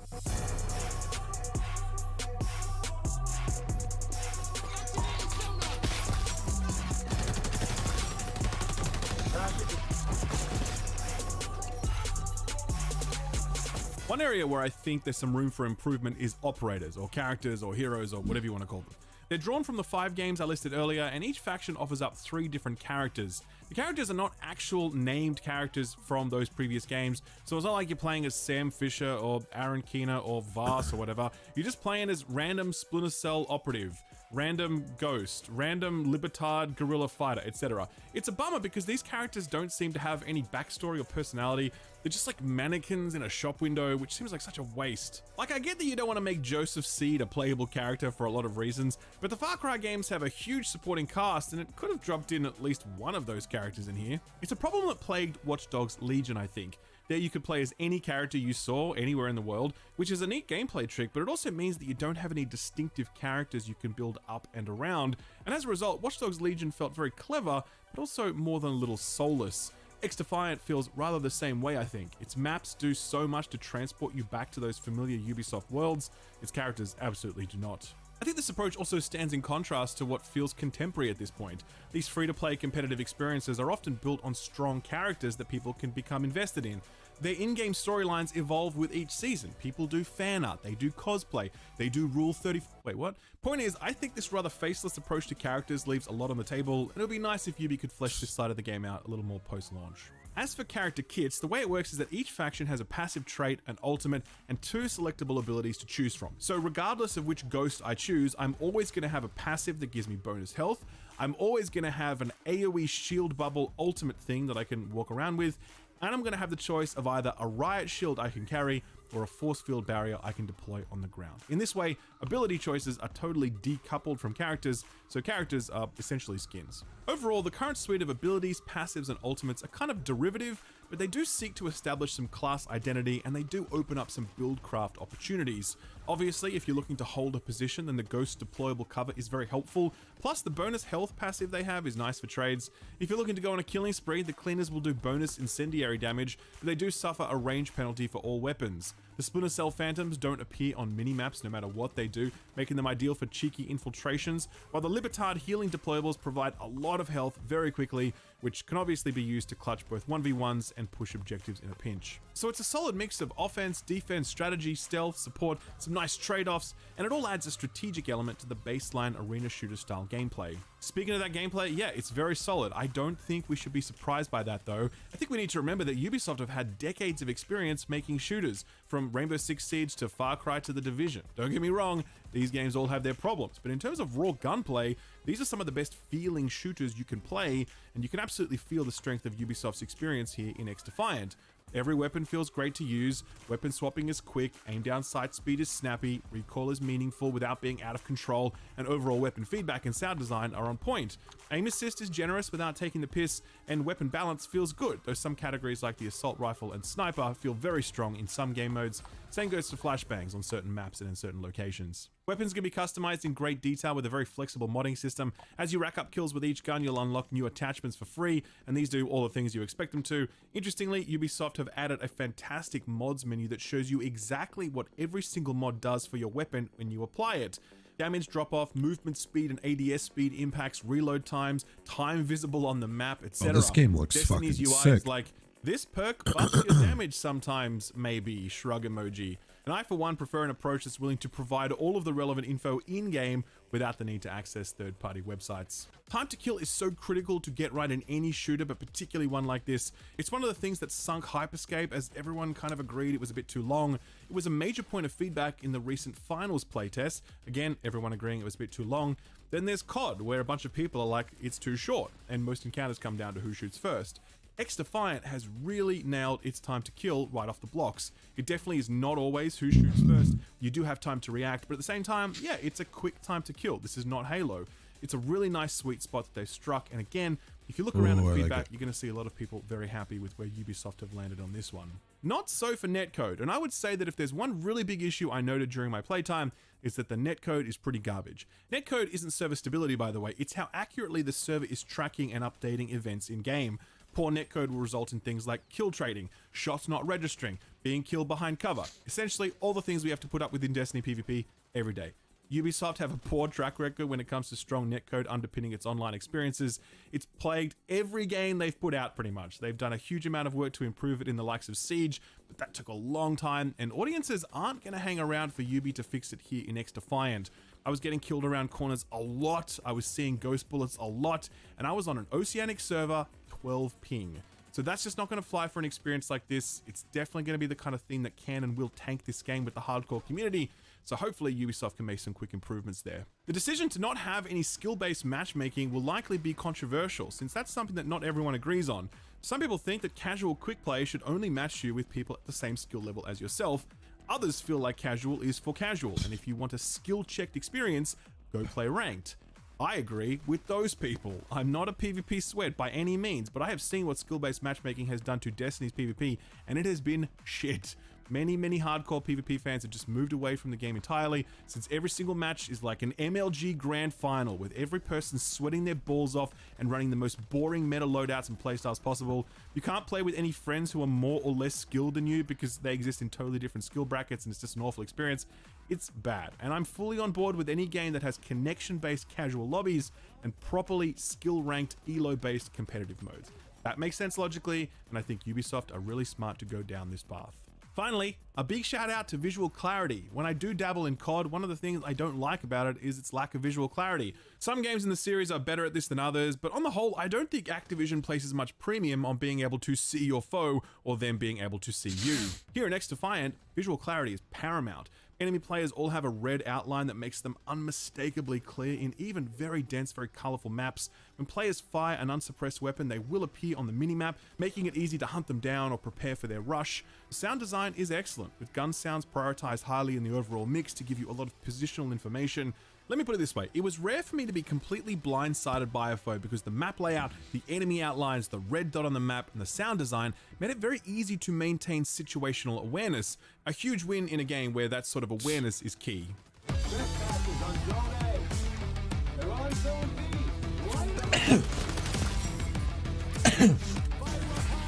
One area where I think there's some room for improvement is operators, or characters, or heroes, or whatever you want to call them. They're drawn from the 5 games I listed earlier, and each faction offers up 3 different characters. The characters are not actual named characters from those previous games, so it's not like you're playing as Sam Fisher or Aaron Keener or Vars or whatever. You're just playing as random Splinter Cell operative, random ghost, random Libertad guerrilla fighter, etc. It's a bummer because these characters don't seem to have any backstory or personality. They're just like mannequins in a shop window, which seems like such a waste. Like, I get that you don't want to make Joseph Seed a playable character for a lot of reasons, but the Far Cry games have a huge supporting cast, and it could have dropped in at least one of those characters in here. It's a problem that plagued Watch Dogs Legion, I think. There you could play as any character you saw anywhere in the world, which is a neat gameplay trick, but it also means that you don't have any distinctive characters you can build up and around, and as a result, Watch Dogs Legion felt very clever, but also more than a little soulless. X-Defiant feels rather the same way, I think. Its maps do so much to transport you back to those familiar Ubisoft worlds, its characters absolutely do not. I think this approach also stands in contrast to what feels contemporary at this point. These free-to-play competitive experiences are often built on strong characters that people can become invested in. Their in-game storylines evolve with each season. People do fan art, they do cosplay, they do Rule 30... Wait, what? Point is, I think this rather faceless approach to characters leaves a lot on the table, and it would be nice if Ubi could flesh this side of the game out a little more post-launch. As for character kits, the way it works is that each faction has a passive trait, an ultimate, and 2 selectable abilities to choose from. So regardless of which ghost I choose, I'm always going to have a passive that gives me bonus health, I'm always going to have an AoE shield bubble ultimate thing that I can walk around with, and I'm going to have the choice of either a riot shield I can carry or a force field barrier I can deploy on the ground. In this way, ability choices are totally decoupled from characters, so characters are essentially skins. Overall, the current suite of abilities, passives, and ultimates are kind of derivative, but they do seek to establish some class identity, and they do open up some buildcraft opportunities. Obviously, if you're looking to hold a position, then the Ghost deployable cover is very helpful, plus the bonus health passive they have is nice for trades. If you're looking to go on a killing spree, the Cleaners will do bonus incendiary damage, but they do suffer a range penalty for all weapons. The Splinter Cell Phantoms don't appear on mini-maps no matter what they do, making them ideal for cheeky infiltrations, while the Libertad healing deployables provide a lot of health very quickly, which can obviously be used to clutch both 1v1s and push objectives in a pinch. So it's a solid mix of offense, defense, strategy, stealth, support, some nice trade-offs, and it all adds a strategic element to the baseline arena shooter style gameplay. Speaking of that gameplay, yeah, it's very solid. I don't think we should be surprised by that though. I think we need to remember that Ubisoft have had decades of experience making shooters, from Rainbow Six Siege to Far Cry to The Division. Don't get me wrong, these games all have their problems, but in terms of raw gunplay, these are some of the best feeling shooters you can play, and you can absolutely feel the strength of Ubisoft's experience here in X-Defiant. Every weapon feels great to use, weapon swapping is quick, aim down sight speed is snappy, recoil is meaningful without being out of control, and overall weapon feedback and sound design are on point. Aim assist is generous without taking the piss, and weapon balance feels good, though some categories like the assault rifle and sniper feel very strong in some game modes. Same goes for flashbangs on certain maps and in certain locations. Weapons can be customized in great detail with a very flexible modding system. As you rack up kills with each gun, you'll unlock new attachments for free, and these do all the things you expect them to. Interestingly, Ubisoft have added a fantastic mods menu that shows you exactly what every single mod does for your weapon when you apply it. damage drop-off, movement speed and ADS speed impacts, reload times, time visible on the map, etc. this game looks Destiny's fucking UI sick. is like, this perk buffs your damage sometimes, maybe, shrug emoji. And I, for one, prefer an approach that's willing to provide all of the relevant info in-game without the need to access third-party websites. Time to kill is so critical to get right in any shooter, but particularly one like this. It's one of the things that sunk Hyperscape, as everyone kind of agreed it was a bit too long. It was a major point of feedback in the recent finals playtest. Again, everyone agreeing it was a bit too long. Then there's COD, where a bunch of people are like, it's too short, and most encounters come down to who shoots first. XDefiant has really nailed its time to kill right off the blocks. It definitely is not always who shoots first. You do have time to react, but at the same time, yeah, it's a quick time to kill. This is not Halo. It's a really nice sweet spot that they've struck, and again, if you look around at feedback, you're going to see a lot of people very happy with where Ubisoft have landed on this one. Not so for netcode, and I would say that if there's one really big issue I noted during my playtime, is that the netcode is pretty garbage. Netcode isn't server stability, by the way, it's how accurately the server is tracking and updating events in-game. Poor netcode will result in things like kill trading, shots not registering, being killed behind cover. Essentially, all the things we have to put up with in Destiny PvP every day. Ubisoft have a poor track record when it comes to strong netcode underpinning its online experiences. It's plagued every game they've put out pretty much. They've done a huge amount of work to improve it in the likes of Siege, but that took a long time, and audiences aren't going to hang around for Ubi to fix it here in XDefiant. I was getting killed around corners a lot, I was seeing ghost bullets a lot, and I was on an Oceanic server, 12 ping. So that's just not going to fly for an experience like this. It's definitely going to be the kind of thing that can and will tank this game with the hardcore community. So hopefully Ubisoft can make some quick improvements there. The decision to not have any skill-based matchmaking will likely be controversial, since that's something that not everyone agrees on. Some people think that casual quick play should only match you with people at the same skill level as yourself. Others feel like casual is for casual, and if you want a skill-checked experience, go play ranked. I agree with those people. I'm not a PvP sweat by any means, but I have seen what skill-based matchmaking has done to Destiny's PvP, and it has been shit. Many hardcore PvP fans have just moved away from the game entirely, since every single match is like an MLG grand final, with every person sweating their balls off and running the most boring meta loadouts and playstyles possible. You can't play with any friends who are more or less skilled than you because they exist in totally different skill brackets, and it's just an awful experience. It's bad, and I'm fully on board with any game that has connection-based casual lobbies and properly skill-ranked elo-based competitive modes. That makes sense logically, and I think Ubisoft are really smart to go down this path. Finally, a big shout out to visual clarity. When I do dabble in COD, one of the things I don't like about it is its lack of visual clarity. Some games in the series are better at this than others, but on the whole, I don't think Activision places much premium on being able to see your foe or them being able to see you. Here in XDefiant, visual clarity is paramount. Enemy players all have a red outline that makes them unmistakably clear in even very dense, very colorful maps. When players fire an unsuppressed weapon, they will appear on the minimap, making it easy to hunt them down or prepare for their rush. The sound design is excellent, with gun sounds prioritized highly in the overall mix to give you a lot of positional information. Let me put it this way, it was rare for me to be completely blindsided by a foe because the map layout, the enemy outlines, the red dot on the map, and the sound design made it very easy to maintain situational awareness, a huge win in a game where that sort of awareness is key.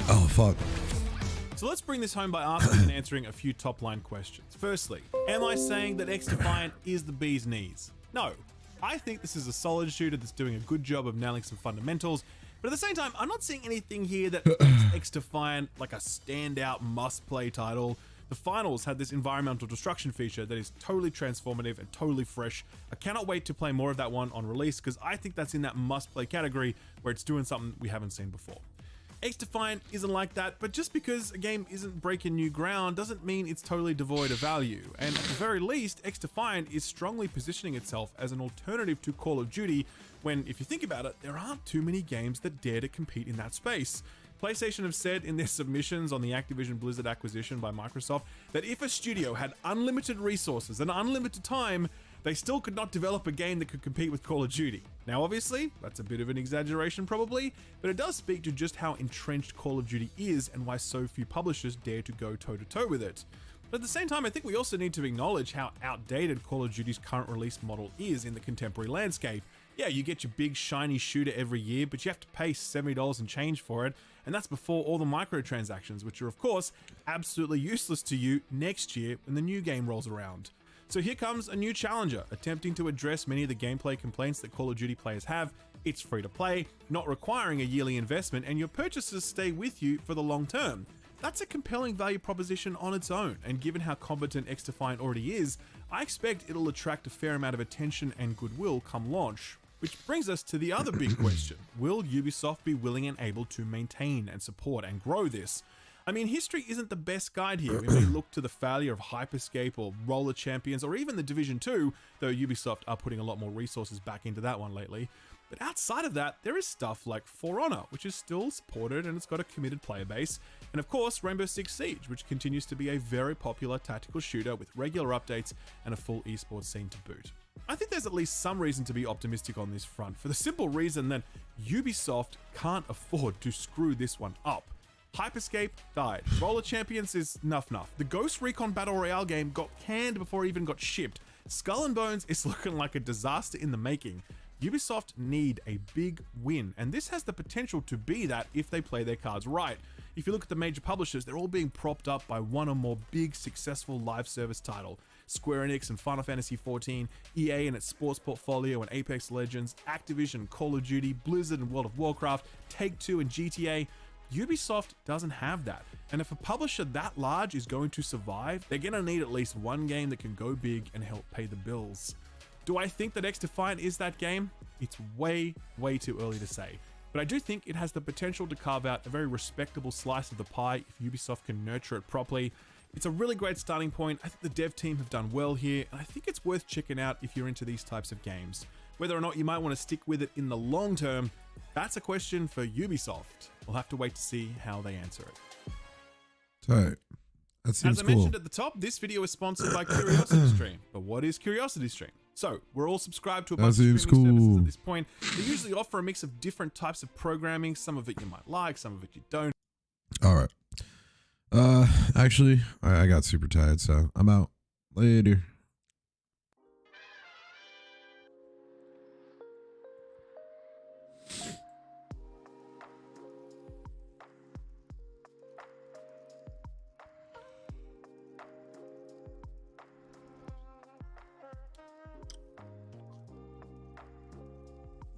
Oh, fuck. So let's bring this home by asking and answering a few top-line questions. Firstly, am I saying that XDefiant is the bee's knees? No. I think this is a solid shooter that's doing a good job of nailing some fundamentals, but at the same time, I'm not seeing anything here that makes XDefiant like a standout must-play title. The finals had this environmental destruction feature that is totally transformative and totally fresh. I cannot wait to play more of that one on release because I think that's in that must-play category where it's doing something we haven't seen before. XDefiant isn't like that, but just because a game isn't breaking new ground doesn't mean it's totally devoid of value. And at the very least, XDefiant is strongly positioning itself as an alternative to Call of Duty when, if you think about it, there aren't too many games that dare to compete in that space. PlayStation have said in their submissions on the Activision Blizzard acquisition by Microsoft that if a studio had unlimited resources and unlimited time, they still could not develop a game that could compete with Call of Duty. Now obviously, that's a bit of an exaggeration probably, but it does speak to just how entrenched Call of Duty is and why so few publishers dare to go toe-to-toe with it. But at the same time, I think we also need to acknowledge how outdated Call of Duty's current release model is in the contemporary landscape. Yeah, you get your big shiny shooter every year, but you have to pay $70 and change for it, and that's before all the microtransactions, which are of course absolutely useless to you next year when the new game rolls around. So here comes a new challenger, attempting to address many of the gameplay complaints that Call of Duty players have. It's free to play, not requiring a yearly investment, and your purchases stay with you for the long term. That's a compelling value proposition on its own, and given how competent XDefiant already is, I expect it'll attract a fair amount of attention and goodwill come launch. Which brings us to the other big question. Will Ubisoft be willing and able to maintain and support and grow this? I mean, history isn't the best guide here. We may look to the failure of Hyperscape or Roller Champions or even the Division 2, though Ubisoft are putting a lot more resources back into that one lately. But outside of that, there is stuff like For Honor, which is still supported and it's got a committed player base. And of course, Rainbow Six Siege, which continues to be a very popular tactical shooter with regular updates and a full esports scene to boot. I think there's at least some reason to be optimistic on this front, for the simple reason that Ubisoft can't afford to screw this one up. Hyperscape died. Roller Champions is nuff. The Ghost Recon Battle Royale game got canned before it even got shipped. Skull and Bones is looking like a disaster in the making. Ubisoft need a big win, and this has the potential to be that if they play their cards right. If you look at the major publishers, they're all being propped up by one or more big successful live service title. Square Enix and Final Fantasy XIV, EA and its sports portfolio and Apex Legends, Activision, Call of Duty, Blizzard and World of Warcraft, Take-Two and GTA. Ubisoft doesn't have that, and if a publisher that large is going to survive, they're gonna need at least one game that can go big and help pay the bills. Do I think that XDefiant is that game? It's way too early to say, but I do think it has the potential to carve out a very respectable slice of the pie if Ubisoft can nurture it properly. It's a really great starting point. I think the dev team have done well here, and I think it's worth checking out if you're into these types of games. Whether or not you might want to stick with it in the long term, that's a question for Ubisoft. We'll have to wait to see how they answer it. Tight. That seems As I cool. mentioned at the top, this video is sponsored by CuriosityStream. But what is CuriosityStream? So, we're all subscribed to a bunch of streaming services at this point. They usually offer a mix of different types of programming. Some of it you might like, some of it you don't. All right. Actually, I got super tired, so I'm out. Later.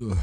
Ugh.